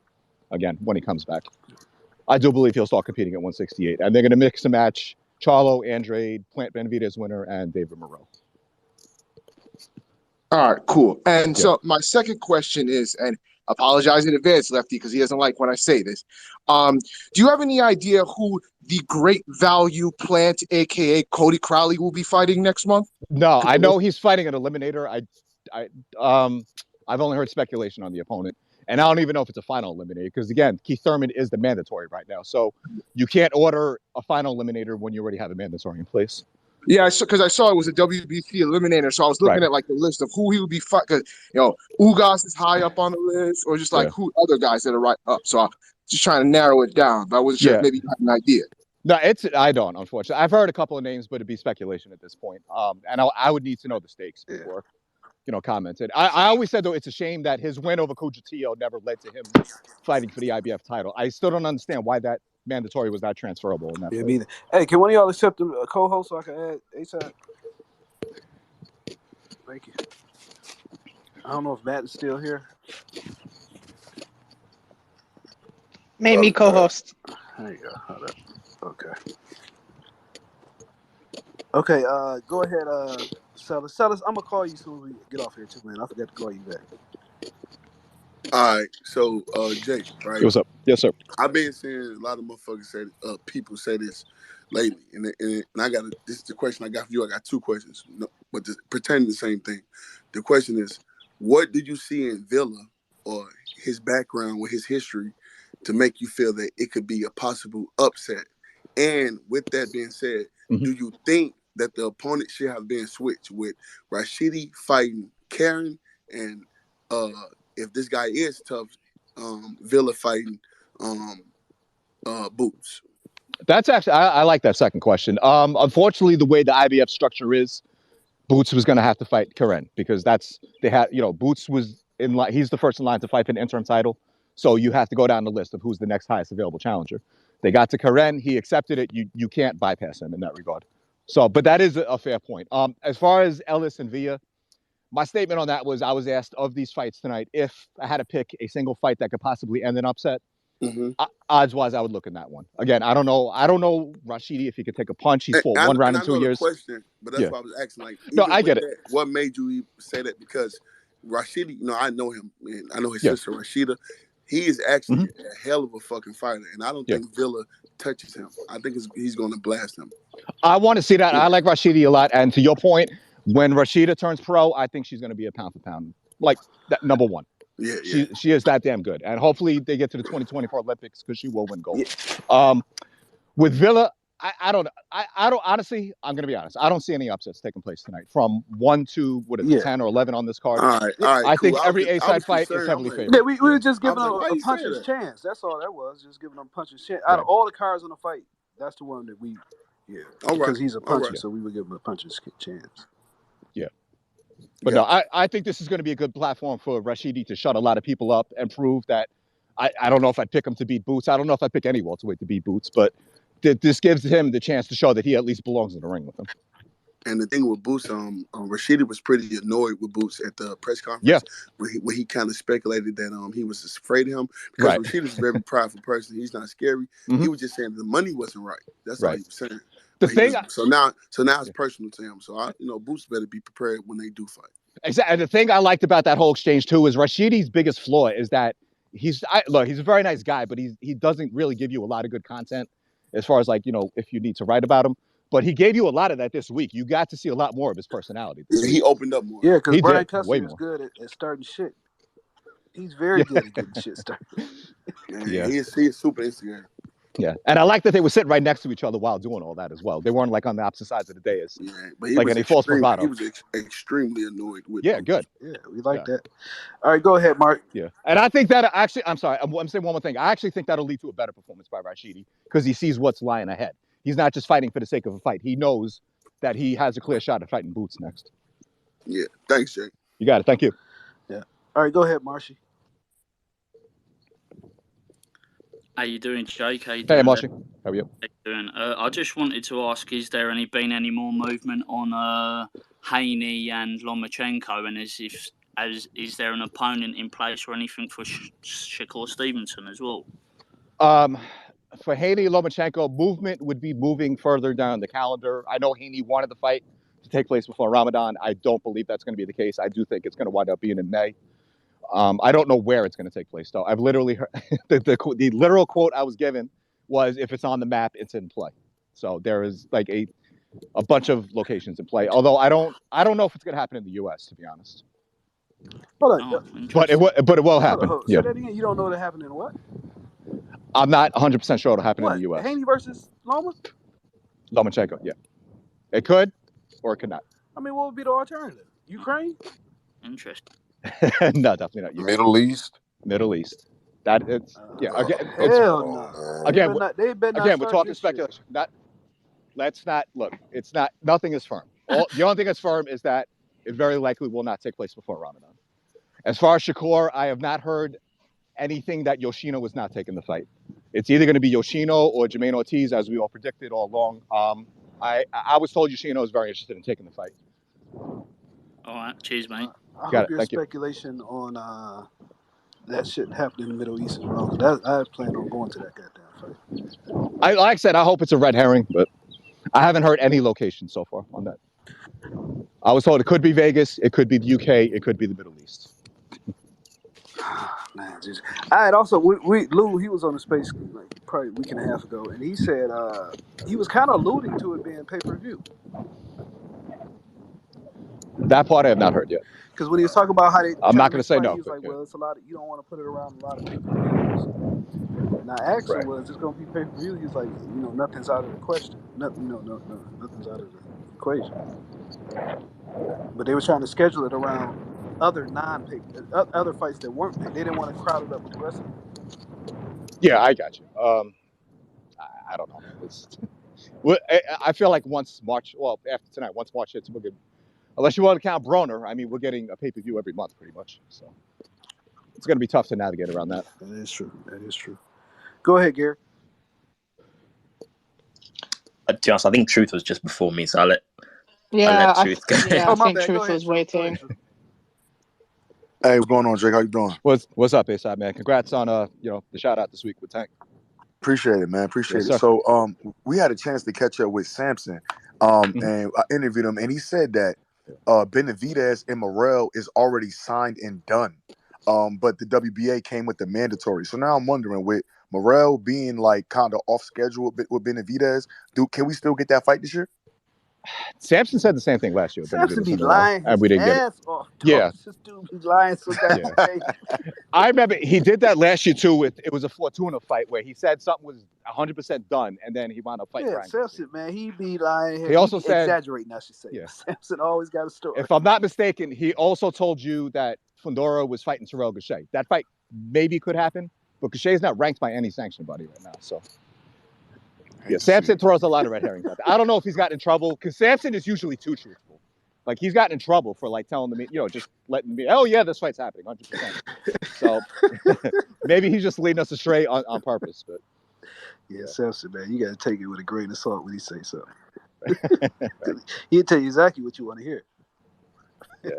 S2: again when he comes back. I do believe he'll start competing at 168, and they're going to mix and match Charlo, Andre, Plant Benavidez winner, and David Moreau.
S4: All right, cool. And so my second question is, and apologize in advance, Lefty, because he doesn't like when I say this. Do you have any idea who the great value Plant, aka Cody Crowley, will be fighting next month?
S2: No, I know he's fighting an eliminator. I've only heard speculation on the opponent, and I don't even know if it's a final eliminator because again, Keith Thurman is the mandatory right now, so you can't order a final eliminator when you already have a mandatory in place.
S4: Yeah, because I saw it was a WBC eliminator, so I was looking at like the list of who he would be fighting. Ugas is high up on the list, or just like who other guys that are right up. So I'm just trying to narrow it down. But I wasn't sure if maybe you had an idea.
S2: No, I don't, unfortunately. I've heard a couple of names, but it'd be speculation at this point. And I would need to know the stakes before, commented. I always said though it's a shame that his win over Cujotillo never led to him fighting for the IBF title. I still don't understand why that mandatory was not transferable in that.
S1: Yeah, me either. Hey, can one of y'all accept a co-host so I can add ASAP? Thank you. I don't know if Matt is still here.
S3: Made me co-host.
S1: There you go. Hold up. Okay, go ahead, Sellers. I'm gonna call you as soon as we get off here too, man. I forgot to call you back.
S5: All right, so Jake, right?
S2: What's up? Yes, sir.
S5: I've been seeing a lot of motherfuckers say, people say this.
S11: lately, and I got this is the question I got for you. I got two questions, but pretending the same thing. The question is, what did you see in Villa or his background with his history to make you feel that it could be a possible upset? And with that being said, do you think that the opponent should have been switched with Rashidi fighting Karen, and if this guy is tough, Villa fighting Boots?
S2: That's actually I like that second question. Unfortunately, the way the IBF structure is, Boots was going to have to fight Karen because Boots was in line. He's the first in line to fight for an interim title, so you have to go down the list of who's the next highest available challenger. They got to Karen, he accepted it. You can't bypass him in that regard. So, but that is a fair point. As far as Ellis and Villa, my statement on that was I was asked of these fights tonight if I had to pick a single fight that could possibly end an upset. Odds-wise, I would look in that one. Again, I don't know Rashidi if he could take a punch. He's fought one round in 2 years.
S11: Question, but that's why I was asking. Like,
S2: no, I get it.
S11: What made you say that? Because Rashidi, I know him, and I know his sister Rashida. He is actually a hell of a fucking fighter, and I don't think Villa touches him. I think he's going to blast him.
S2: I want to see that. I like Rashidi a lot, and to your point, when Rashida turns pro, I think she's going to be a pound for pound, like that number one. She is that damn good, and hopefully they get to the 2024 Olympics because she will win gold. With Villa, I don't honestly, I'm gonna be honest. I don't see any upsets taking place tonight. From 1 to 10 or 11 on this card.
S11: All right,
S2: I think every A-side fight is heavily favored.
S1: Yeah, we were just giving them a puncher's chance. That's all that was. Just giving them a puncher's chance. Out of all the cards on the fight, that's the one that we because he's a puncher, so we would give him a puncher's chance.
S2: But no, I think this is going to be a good platform for Rashidi to shut a lot of people up and prove that I don't know if I'd pick him to beat Boots. I don't know if I'd pick any welterweight to beat Boots, but this gives him the chance to show that he at least belongs in the ring with him.
S11: And the thing with Boots, Rashidi was pretty annoyed with Boots at the press conference where he kind of speculated that he was afraid of him because Rashidi's a very prideful person. He's not scary. He was just saying the money wasn't right. That's all he was saying. So now it's personal to him. So Boots better be prepared when they do fight.
S2: Exactly. And the thing I liked about that whole exchange too is Rashidi's biggest flaw is that he's a very nice guy, but he doesn't really give you a lot of good content as far as if you need to write about him. But he gave you a lot of that this week. You got to see a lot more of his personality.
S11: He opened up more.
S1: Yeah, because Brian Custer is good at starting shit. He's very good at getting shit started.
S11: He is super instigator.
S2: Yeah, and I like that they were sitting right next to each other while doing all that as well. They weren't on the opposite sides of the dais.
S11: Yeah, but he was extremely annoyed with.
S2: Yeah, good.
S1: Yeah, we like that. All right, go ahead, Mark.
S2: Yeah, and I think that actually, I'm sorry, I'm saying one more thing. I actually think that'll lead to a better performance by Rashidi because he sees what's lying ahead. He's not just fighting for the sake of a fight. He knows that he has a clear shot at fighting Boots next.
S11: Yeah, thanks, Jake.
S2: You got it. Thank you.
S1: Yeah. All right, go ahead, Marshy.
S12: How you doing, Jake? How you doing?
S2: Hey, Marshy. How are you?
S12: How you doing? I just wanted to ask, is there been any more movement on Haney and Lomachenko, and is there an opponent in place or anything for Shakur Stevenson as well?
S2: For Haney and Lomachenko, movement would be moving further down the calendar. I know Haney wanted the fight to take place before Ramadan. I don't believe that's going to be the case. I do think it's going to wind up being in May. I don't know where it's going to take place, though. I've literally heard the literal quote I was given was, "If it's on the map, it's in play." So there is a bunch of locations in play. Although I don't know if it's going to happen in the U.S. to be honest.
S1: Hold on,
S2: but it will happen.
S1: Say that again. You don't know that happened in what?
S2: I'm not 100% sure it'll happen in the U.S.
S1: Haney versus
S2: Lomachenko, yeah. It could, or it could not.
S1: I mean, what would be the alternative? Ukraine?
S12: Interesting.
S2: No, definitely not.
S5: Middle East.
S2: That it's
S1: hell no.
S2: Again, we're talking speculation. Let's not look. It's not. Nothing is firm. The only thing that's firm is that it very likely will not take place before Ramadan. As far as Shakur, I have not heard anything that Yoshino was not taking the fight. It's either going to be Yoshino or Jermaine Ortiz, as we all predicted all along. I was told Yoshino is very interested in taking the fight.
S12: All right, cheers, mate.
S1: I hope your speculation on that shit happening in the Middle East is wrong. I plan on going to that goddamn fight.
S2: Like I said, I hope it's a red herring, but I haven't heard any location so far on that. I was told it could be Vegas, it could be the UK, it could be the Middle East.
S1: Man, just, I had also we Lou, he was on the space like probably a week and a half ago, and he said he was kind of alluding to it being pay-per-view.
S2: That part I have not heard yet.
S1: Because when he was talking about how they
S2: I'm
S1: trying
S2: not
S1: to
S2: going
S1: make
S2: to say
S1: fight,
S2: no.
S1: he was like,
S2: Yeah.
S1: "Well, it's a lot of you don't want to put it around a lot of pay-per-views." And I asked him,
S2: Right.
S1: "Was this going to be pay-per-view?" He was like, nothing's out of the question. Nothing, nothing's out of the equation. But they were trying to schedule it around other non-pay, other fights that weren't pay. They didn't want to crowd it up with the rest of them.
S2: Yeah, I got you. I don't know. I feel like once after tonight, once March hits, we're good. Unless you want to count Broner, I mean, we're getting a pay-per-view every month pretty much. So it's going to be tough to navigate around that.
S1: That is true. That is true. Go ahead, Gary.
S13: To be honest, I think Truth was just before me, so I'll let Truth go.
S3: I think
S1: bad.
S3: Truth was waiting.
S14: Hey, what's going on, Jake? How you doing?
S2: What's up, A-Side, man? Congrats on the shout out this week with Tank.
S14: Appreciate it, man. Appreciate
S2: Yes,
S14: it.
S2: sir.
S14: So we had a chance to catch up with Samson, and I interviewed him, and he said that Benavidez and Morrell is already signed and done. But the WBA came with the mandatory. So now I'm wondering, with Morrell being like kind of off schedule with Benavidez, can we still get that fight this year?
S2: Samson said the same thing last year.
S1: Samson be lying
S2: and we didn't get it.
S1: off.
S2: Yeah,
S1: this dude be lying so goddamn crazy.
S2: I remember he did that last year too. It was a Fortuna fight where he said something was 100% done, and then he wound up fighting.
S1: Yeah, Samson, man, he be lying.
S2: He also said
S1: exaggerating. I should say.
S2: Yeah.
S1: Samson always got a story.
S2: If I'm not mistaken, he also told you that Fundora was fighting Terrell Gausha. That fight maybe could happen, but Gausha is not ranked by any sanctioned body right now. So yeah, Samson throws a lot of red herrings out there. I don't know if he's gotten in trouble because Samson is usually too truthful. Like he's gotten in trouble for like telling me, just letting me, oh yeah, this fight's happening 100%. So maybe he's just leading us astray on purpose. But
S1: yeah, Samson, man, you got to take it with a grain of salt when he say something. He'll tell you exactly what you want to hear.
S2: Yeah,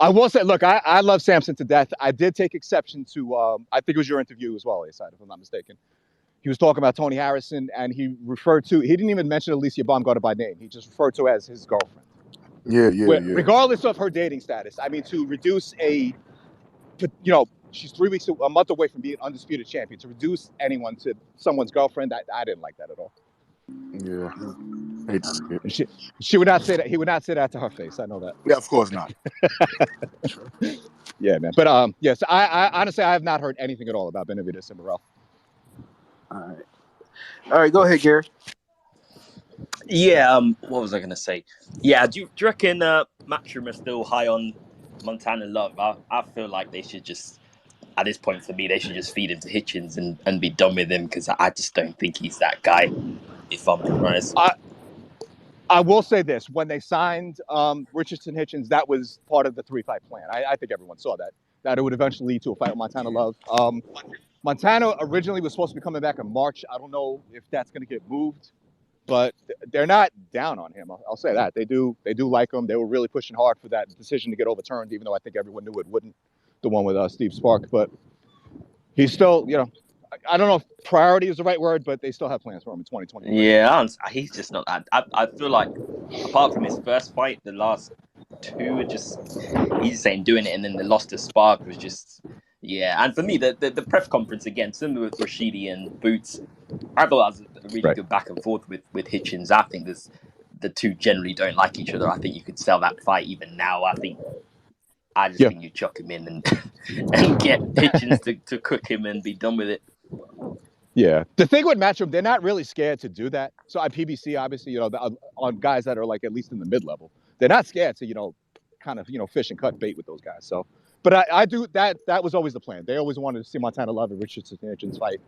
S2: I will say, look, I love Samson to death. I did take exception to, I think it was your interview as well, A-Side, if I'm not mistaken. He was talking about Tony Harrison, and he didn't even mention Alicia Baumgartner by name. He just referred to her as his girlfriend.
S14: Yeah.
S2: Regardless of her dating status, I mean, to reduce she's a month away from being undisputed champion. To reduce anyone to someone's girlfriend, I didn't like that at all.
S14: Yeah.
S2: She would not say that. He would not say that to her face. I know that.
S14: Yeah, of course not.
S2: Yeah, man. But yes, I honestly I have not heard anything at all about Benavidez and Morrell.
S1: All right. Go ahead, Gary.
S13: Yeah. What was I gonna say? Yeah. Do you reckon Matchroom are still high on Montana Love? I feel like they should just, at this point for me, they should just feed him to Hitchens and be done with him because I just don't think he's that guy. If I'm being honest.
S2: I will say this: when they signed Richardson Hitchens, that was part of the 3-fight plan. I think everyone saw that it would eventually lead to a fight with Montana Love. Montana originally was supposed to be coming back in March. I don't know if that's going to get moved, but they're not down on him. I'll say that they do like him. They were really pushing hard for that decision to get overturned, even though I think everyone knew it wouldn't. The one with Steve Spark, but he's still, I don't know if priority is the right word, but they still have plans for him in 2020.
S13: Yeah, he's just not that. I feel like apart from his first fight, the last two are just he just ain't doing it, and then the loss to Spark was just And for me, the press conference again, similar with Rashidi and Boots, I thought that was a really good back and forth with Hitchens. I think the two generally don't like each other. I think you could sell that fight even now. I think you chuck him in and get Hitchens to cook him and be done with it.
S2: Yeah, the thing with Matchroom, they're not really scared to do that. So on PBC, obviously, on guys that are like at least in the mid-level, they're not scared to kind of fish and cut bait with those guys. So, but I do that. That was always the plan. They always wanted to see Montana Love and Richardson Hitchens fight.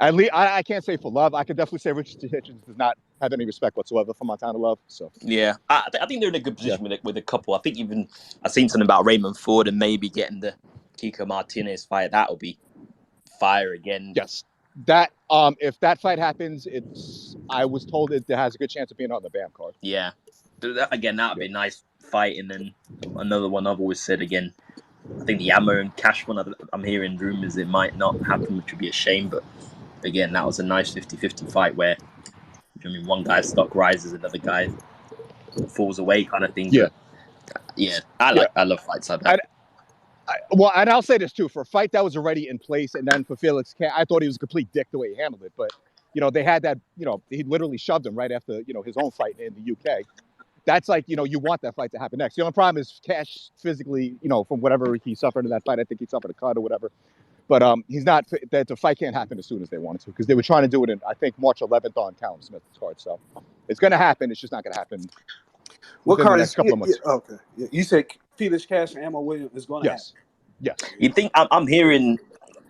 S2: At least I can't say for Love. I could definitely say Richardson Hitchens does not have any respect whatsoever for Montana Love. So
S13: yeah, I think they're in a good position with a couple. I think even I've seen something about Raymond Ford and maybe getting the Kiko Martinez fight. That will be fire again.
S2: Yes, that if that fight happens, I was told it has a good chance of being on the BAM card.
S13: Yeah, again, that would be a nice fight. And then another one I've always said again, I think the Ammo and Cash one, I'm hearing rumors it might not happen, which would be a shame. But again, that was a nice 50-50 fight where one guy's stock rises, another guy falls away, kind of thing.
S2: Yeah,
S13: but I love fights like that.
S2: Well, and I'll say this too: for a fight that was already in place, and then for Felix, I thought he was a complete dick the way he handled it. But they had that. He literally shoved him right after his own fight in the UK. That's like you want that fight to happen next. The only problem is Cash physically, from whatever he suffered in that fight. I think he suffered a cut or whatever. But he's not. That the fight can't happen as soon as they wanted to, because they were trying to do it in, I think, March 11th on Callum Smith's card. So it's going to happen. It's just not going to happen.
S1: What
S2: within
S1: card
S2: the next
S1: is?
S2: couple of months.
S1: Okay, you said Felix Cash and Ammo Williams is going to happen.
S2: Yes.
S13: You think I'm hearing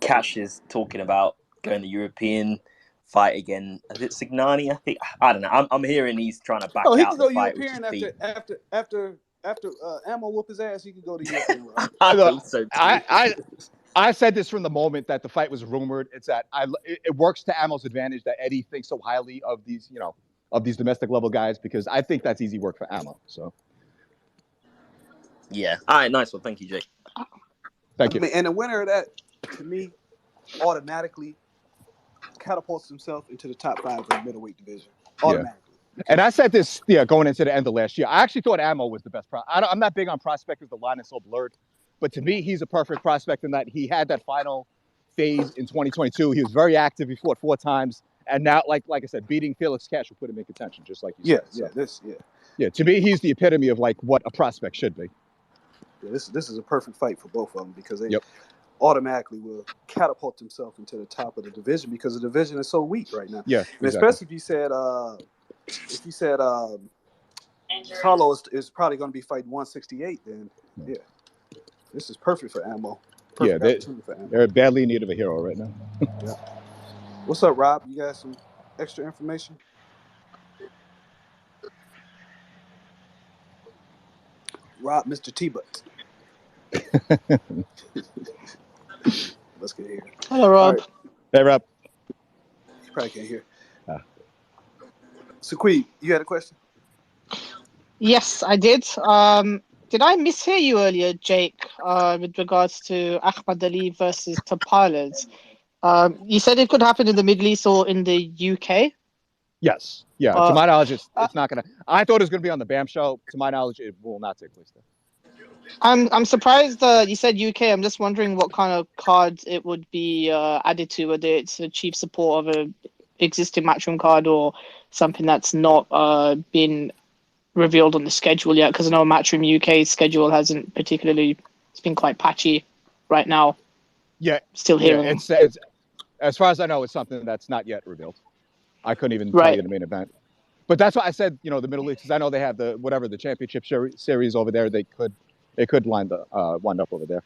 S13: Cash is talking about going the European fight again? Is it Signani? I don't know. I'm hearing he's trying to back
S1: Oh, he
S13: out
S1: can
S13: the
S1: go
S13: fight, which is
S1: European after Ammo whoop his ass. He can go to European. Right?
S13: I hope so too.
S2: I said this from the moment that the fight was rumored. It's that it works to Ammo's advantage that Eddie thinks so highly of these domestic level guys, because I think that's easy work for Ammo. So
S13: yeah. All right. Nice one. Thank you, Jake.
S2: Thank you.
S1: And the winner of that, to me, automatically catapults himself into the top 5 of the middleweight division. Automatically.
S2: Yeah. And I said this, going into the end of last year. I actually thought Ammo was the best I'm not big on prospectors. The line is so blurred. But to me, he's a perfect prospect in that he had that final phase in 2022. He was very active. He fought 4 times. And now, like I said, beating Felix Cash will put him in contention, just like you said. Yeah, to me, he's the epitome of like what a prospect should be.
S1: Yeah, this is a perfect fight for both of them, because they automatically will catapult themselves into the top of the division, because the division is so weak right now.
S2: Yeah,
S1: and especially if you said Carlo is probably going to be fighting 168, then this is perfect for Ammo. Perfect for Ammo.
S2: They're badly in need of a hero right now.
S1: Yeah. What's up, Rob? You got some extra information? Rob, Mr. T-Butt. Let's get here.
S3: Hello, Rob.
S1: Right.
S2: Hey, Rob.
S1: You probably can't hear. Sequid, you had a question?
S3: Yes, I did. Did I mishear you earlier, Jake, with regards to Ahmad Ali versus Tapales? You said it could happen in the Middle East or in the UK?
S2: Yes. Yeah. To my knowledge, it's not going to. I thought it was going to be on the BAM show. To my knowledge, it will not take place there.
S3: I'm surprised you said UK. I'm just wondering what kind of cards it would be added to, whether it's a chief support of a existing matchroom card or something that's not been revealed on the schedule yet, because I know Matchroom UK schedule hasn't particularly. It's been quite patchy right now.
S2: Yeah,
S3: still hearing.
S2: It's as far as I know, it's something that's not yet revealed. I couldn't even tell you the main event, but that's why I said the Middle East, because I know they have the championship series over there. They could wind up over there.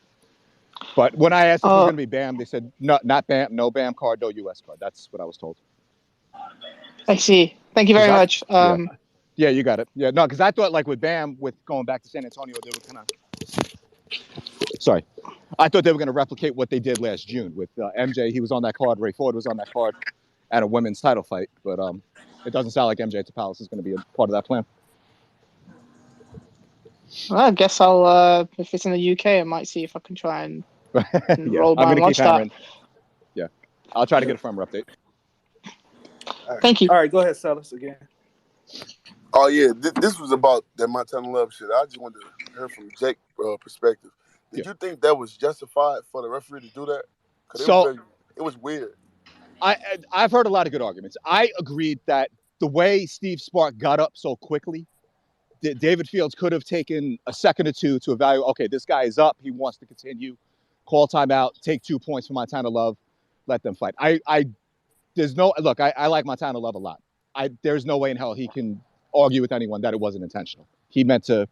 S2: But when I asked if it was going to be BAM, they said no, not BAM, no BAM card, no US card. That's what I was told.
S3: I see. Thank you very much.
S2: Yeah, you got it. Yeah, no, because I thought like with BAM, with going back to San Antonio, they were kind of. Sorry, I thought they were going to replicate what they did last June with MJ. He was on that card. Ray Ford was on that card at a women's title fight. But it doesn't sound like MJ Tapales is going to be a part of that plan.
S3: Well, I guess I'll, if it's in the UK, I might see if I can try and roll by and watch that.
S2: Yeah, I'll try to get a firmer update.
S1: Right.
S3: Thank you.
S1: All right, go ahead, Sellers, again.
S11: Oh, yeah, this was about that Montana Love shit. I just wanted to hear from Jake's perspective. Did you think that was justified for the referee to do that? Because it was weird.
S2: I've heard a lot of good arguments. I agreed that the way Steve Spark got up so quickly, David Fields could have taken a second or two to evaluate, okay, this guy is up. He wants to continue. Call timeout, take 2 points for Montana Love, let them fight. I like Montana Love a lot. There's no way in hell he can argue with anyone that it wasn't intentional. He meant to,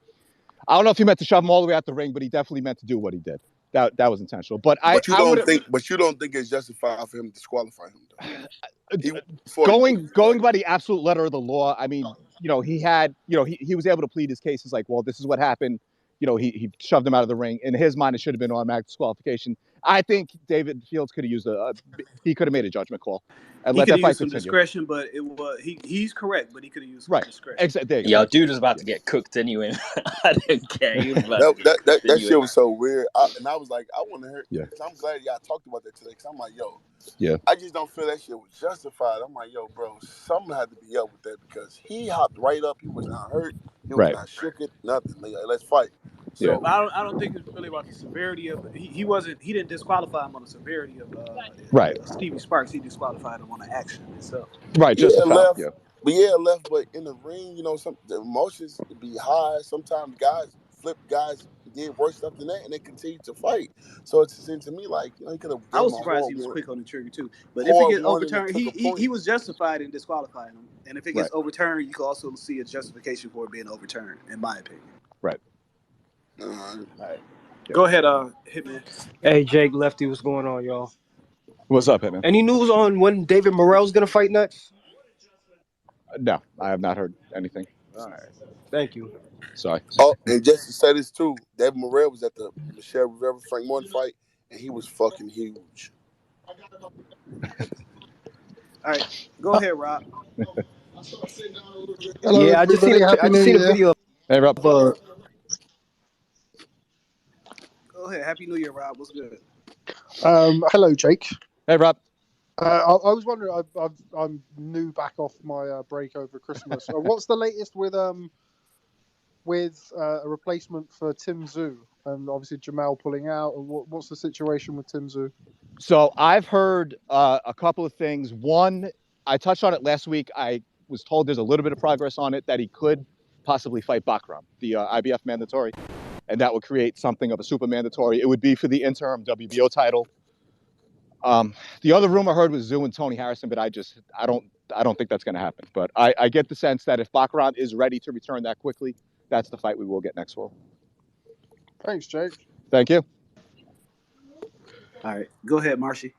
S2: I don't know if he meant to shove him all the way out the ring, but he definitely meant to do what he did. That was intentional. But you
S11: don't think it's justified for him to disqualify him, though?
S2: Going by the absolute letter of the law, I mean, he had, he was able to plead his case. It's like, well, this is what happened. He shoved him out of the ring. In his mind, it should have been automatic disqualification. I think David Fields could have used he could have made a judgment call and let that fight continue.
S1: Discretion, but it was he's correct, but he could have used some discretion.
S2: Exactly.
S13: Yeah, dude was about to get cooked anyway. I don't care. He was about
S11: that shit was so weird. I was like, I want to hear.
S2: Yeah.
S11: I'm glad y'all talked about that today. Cause I'm like, yo.
S2: Yeah.
S11: I just don't feel that shit was justified. I'm like, yo, bro, something had to be up with that, because he hopped right up. He was not hurt. He was not shook it. Nothing. Like, let's fight.
S1: So I don't think it's really about the severity of he didn't disqualify him on the severity of
S2: right.
S1: Stevie Sparks. He disqualified him on the action itself.
S2: Right, just a foul.
S11: left.
S2: Yeah.
S11: Left. But in the ring, some the emotions be high. Sometimes guys did worse stuff than that, and they continue to fight. So it seemed to me like he could have.
S1: I was surprised he was quick on the trigger too. But if it
S11: hard
S1: gets
S11: warning and
S1: overturned,
S11: took a point.
S1: he was justified in disqualifying him. And if it gets
S2: Right.
S1: overturned, you can also see a justification for it being overturned, in my opinion.
S2: Right.
S1: Right. Go ahead, Hitman.
S15: Hey, Jake, Lefty, what's going on, y'all?
S2: What's up, Hitman?
S15: Any news on when David Morrell's gonna fight next?
S2: No, I have not heard anything.
S15: All right, thank you.
S2: Sorry.
S11: Oh, and just to say this too, David Morrell was at the Michelle Rivera Frank Martin fight, and he was fucking huge.
S1: All right, go ahead, Rob.
S15: Hello, yeah, I just seen a video.
S2: Hey, Rob.
S1: Go ahead. Happy New Year, Rob. What's good?
S16: Hello, Jake.
S2: Hey, Rob.
S16: I was wondering. I'm new back off my break over Christmas. What's the latest with a replacement for Tim Tszyu and obviously Jamal pulling out? And what's the situation with Tim Tszyu?
S2: So I've heard a couple of things. One, I touched on it last week. I was told there's a little bit of progress on it that he could possibly fight Bakram, the IBF mandatory, and that would create something of a super mandatory. It would be for the interim WBO title. The other rumor I heard was Tszyu and Tony Harrison, but I don't think that's going to happen. But I get the sense that if Bakram is ready to return that quickly, that's the fight we will get next fall.
S16: Thanks, Jake.
S2: Thank you.
S1: All right, go ahead, Marshy.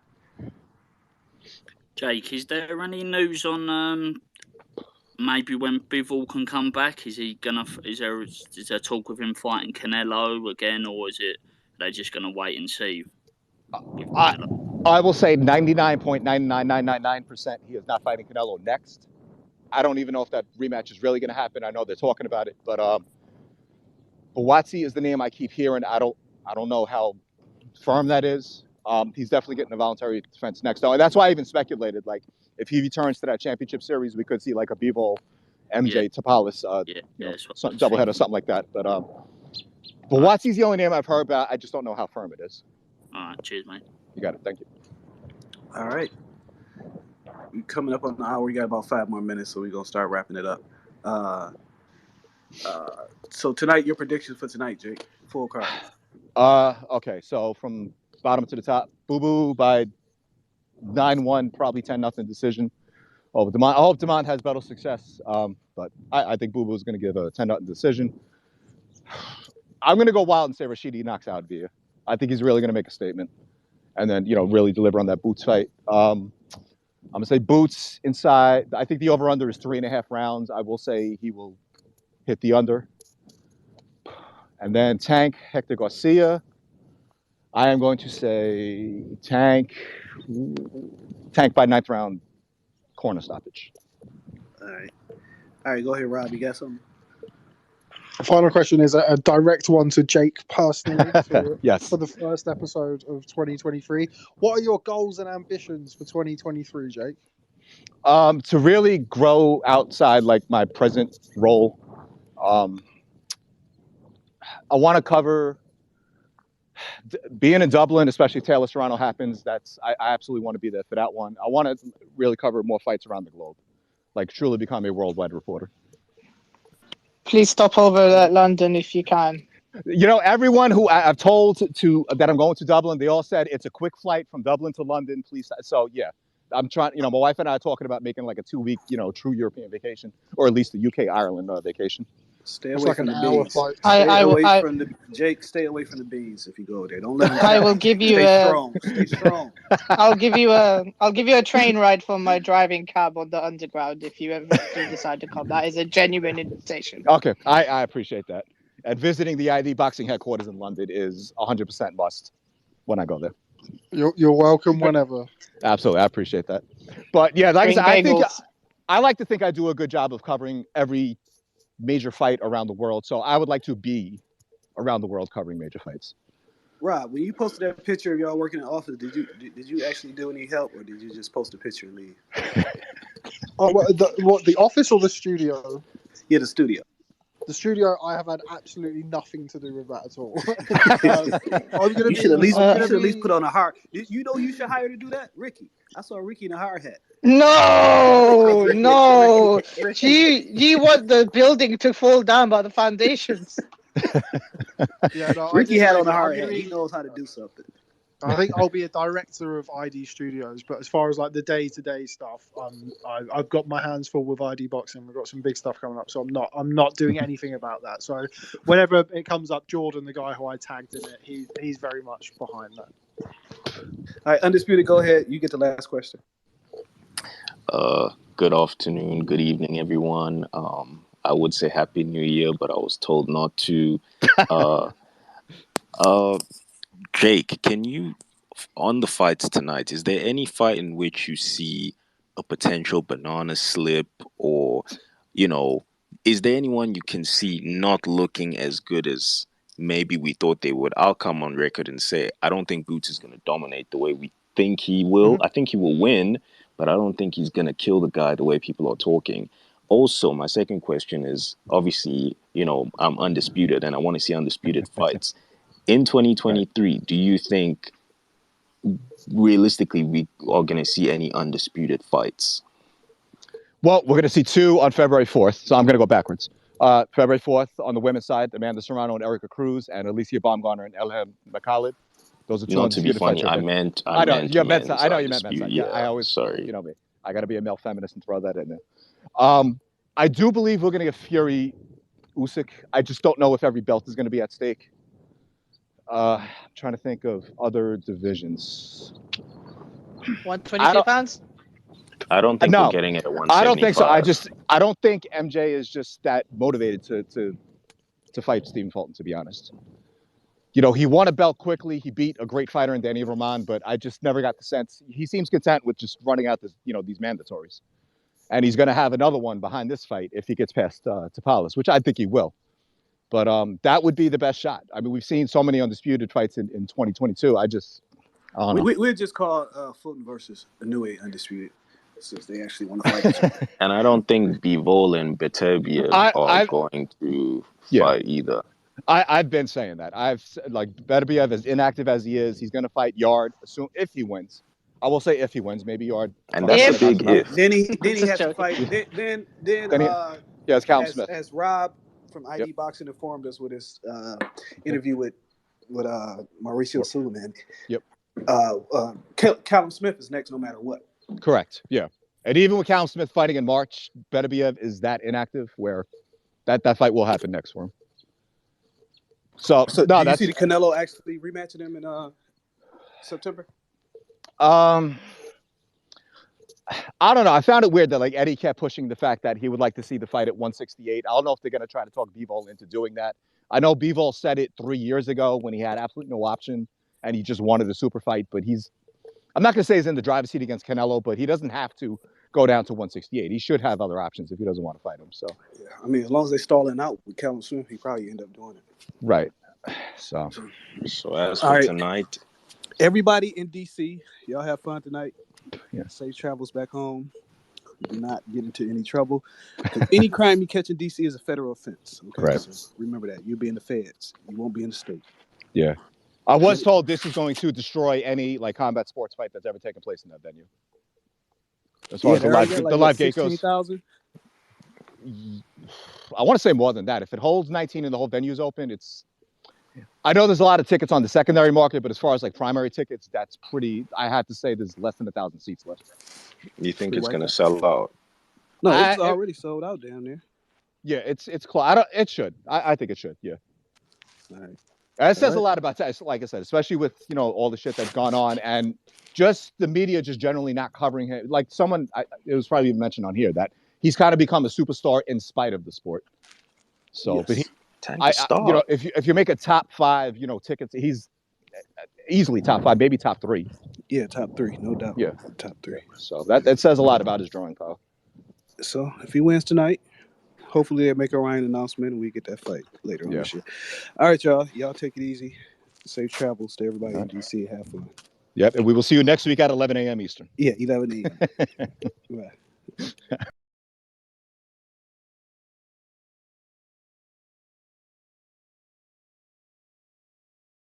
S12: Jake, is there any news on maybe when Bivol can come back? Is there talk of him fighting Canelo again, or are they just going to wait and see?
S2: I will say 99.99999% he is not fighting Canelo next. I don't even know if that rematch is really going to happen. I know they're talking about it, but Buatsi is the name I keep hearing. I don't know how firm that is. He's definitely getting a voluntary defense next. And that's why I even speculated, like, if he returns to that championship series, we could see like a Bivol, MJ, Tapalis, doubleheader, something like that. But Buatsi's the only name I've heard about. I just don't know how firm it is.
S12: All right, cheers, mate.
S2: You got it. Thank you.
S1: All right. We're coming up on the hour. We got about 5 more minutes, so we're going to start wrapping it up. So tonight, your predictions for tonight, Jake? Full card.
S2: Okay, so from bottom to the top, Boo Boo by 9-1, probably 10-0 decision. I hope Demond has better success, but I think Boo Boo is going to give a 10-0 decision. I'm going to go wild and say Rashidi knocks out Villa. I think he's really going to make a statement, and then really deliver on that Boots fight. I'm going to say Boots inside. I think the over/under is 3.5 rounds. I will say he will hit the under. And then Tank Hector Garcia. I am going to say Tank by 9th round corner stoppage.
S1: All right. Go ahead, Rob. You got something?
S16: The final question is a direct one to Jake personally
S2: yes.
S16: for the first episode of 2023. What are your goals and ambitions for 2023, Jake?
S2: To really grow outside like my present role. I want to cover being in Dublin, especially Taylor Serrano happens. I absolutely want to be there for that one. I want to really cover more fights around the globe, like truly become a worldwide reporter.
S3: Please stop over at London if you can.
S2: Everyone who I've told that I'm going to Dublin, they all said it's a quick flight from Dublin to London. Please. So yeah, I'm trying. My wife and I are talking about making like a 2-week, true European vacation, or at least a UK Ireland vacation.
S1: Stay away from the beans. Jake, stay away from the beans if you go there. Don't let them.
S3: I will give you
S1: Stay strong.
S3: I'll give you a train ride for my driving cab on the underground if you ever do decide to come. That is a genuine invitation.
S2: Okay, I appreciate that. And visiting the ID boxing headquarters in London is 100% must when I go there.
S16: You're welcome whenever.
S2: Absolutely, I appreciate that. But yeah, like I said, I like to think I do a good job of covering every major fight around the world. So I would like to be around the world covering major fights.
S1: Rob, when you posted that picture of y'all working in the office, did you actually do any help, or did you just post a picture and leave?
S16: Oh, the office or the studio?
S1: Yeah, the studio.
S16: The studio, I have had absolutely nothing to do with that at all. I'm gonna
S1: You should at least
S16: be
S1: put on a hard. You know you should hire to do that, Ricky. I saw Ricky in a hard hat.
S3: No, no.
S9: Ricky.
S3: You want the building to fall down by the foundations.
S16: Yeah, no,
S1: Ricky
S16: I
S1: had
S16: did
S1: on a
S16: agree.
S1: hard hat. He knows how to do something.
S16: I think I'll be a director of ID Studios, but as far as like the day-to-day stuff, I've got my hands full with ID Boxing. We've got some big stuff coming up, so I'm not doing anything about that. So whenever it comes up, Jordan, the guy who I tagged in it, he's very much behind that.
S1: All right, Undisputed, go ahead. You get the last question.
S17: Good afternoon, good evening, everyone. I would say Happy New Year, but I was told not to. Jake, can you, on the fights tonight, is there any fight in which you see a potential banana slip, or, is there anyone you can see not looking as good as maybe we thought they would? I'll come on record and say I don't think Boots is going to dominate the way we think he will.
S16: Mm-hmm.
S17: I think he will win, but I don't think he's going to kill the guy the way people are talking. Also, my second question is, obviously, I'm undisputed and I want to see undisputed fights. In 2023, do you think realistically we are going to see any undisputed fights?
S2: Well, we're going to see 2 on February 4th, so I'm going to go backwards. February 4th on the women's side, Amanda Serrano and Erica Cruz, and Alicia Baumgartner and Elham McKhalid. Those are 2
S17: Not to be
S2: undisputed
S17: funny,
S2: fights.
S17: I meant
S2: I know you meant
S17: men's
S2: I know you meant men's
S17: undisputed.
S2: side. Yeah, I always,
S17: sorry.
S2: you know me. I got to be a male feminist and throw that in there. I do believe we're going to get Fury Usyk. I just don't know if every belt is going to be at stake. I'm trying to think of other divisions.
S3: 122 pounds?
S17: I don't think we're getting it at 175.
S2: I don't think so. I don't think MJ is just that motivated to fight Stephen Fulton, to be honest. He won a belt quickly. He beat a great fighter in Danny Roman, but I just never got the sense. He seems content with just running out these mandatories. And he's going to have another one behind this fight if he gets past Tapales, which I think he will. But that would be the best shot. I mean, we've seen so many undisputed fights in 2022. I don't know.
S1: We'll just call Fulton versus Inoue undisputed, since they actually want to fight each other.
S17: And I don't think Bivol and Beterbiev are going to fight either.
S2: I've been saying that. Beterbiev, as inactive as he is, he's going to fight Yard if he wins. I will say if he wins, maybe Yard.
S17: And that's a big if.
S1: Then he has to fight. Then
S2: it's Callum Smith.
S1: As Rob from ID Boxing informed us with his interview with Mauricio Suleiman.
S2: Yep.
S1: Callum Smith is next no matter what.
S2: Correct. Yeah. And even with Callum Smith fighting in March, Beterbiev is that inactive where that fight will happen next for him. So
S1: do you see the Canelo actually rematching him in September?
S2: I don't know. I found it weird that Eddie kept pushing the fact that he would like to see the fight at 168. I don't know if they're going to try to talk Bivol into doing that. I know Bivol said it 3 years ago when he had absolutely no option and he just wanted a super fight. But I'm not going to say he's in the driver's seat against Canelo, but he doesn't have to go down to 168. He should have other options if he doesn't want to fight him. So
S1: yeah, I mean, as long as they stalling out with Callum Smith, he probably end up doing it.
S2: Right. So
S17: as for tonight,
S1: everybody in DC, y'all have fun tonight.
S2: Yeah.
S1: Safe travels back home. Do not get into any trouble. Any crime you catch in DC is a federal offense. Okay?
S2: Right.
S1: So remember that. You'll be in the feds. You won't be in the state.
S2: Yeah. I was told this is going to destroy any combat sports fight that's ever taken place in that venue. As far as the live gate goes.
S1: 16,000?
S2: I want to say more than that. If it holds 19 and the whole venue's open, I know there's a lot of tickets on the secondary market, but as far as primary tickets, that's pretty. I have to say there's less than 1,000 seats left.
S17: You think it's going to sell out?
S1: No, it's already sold out down there.
S2: Yeah, it's close. It should. I think it should. Yeah.
S1: All right.
S2: It says a lot about, like I said, especially with all the shit that's gone on and just the media just generally not covering him. Like it was probably even mentioned on here that he's kind of become a superstar in spite of the sport. So,
S1: yes.
S2: But if you make a top 5, tickets, he's easily top 5, maybe top 3.
S1: Yeah, top 3, no doubt.
S2: Yeah,
S1: top 3.
S2: So that says a lot about his drawing power.
S1: So if he wins tonight, hopefully they make a Ryan announcement and we get that fight later on this year. All right, y'all. Y'all take it easy. Safe travels to everybody in DC. Have fun.
S2: Yep, and we will see you next week at 11 a.m. Eastern.
S1: Yeah, 11 a.m. Right.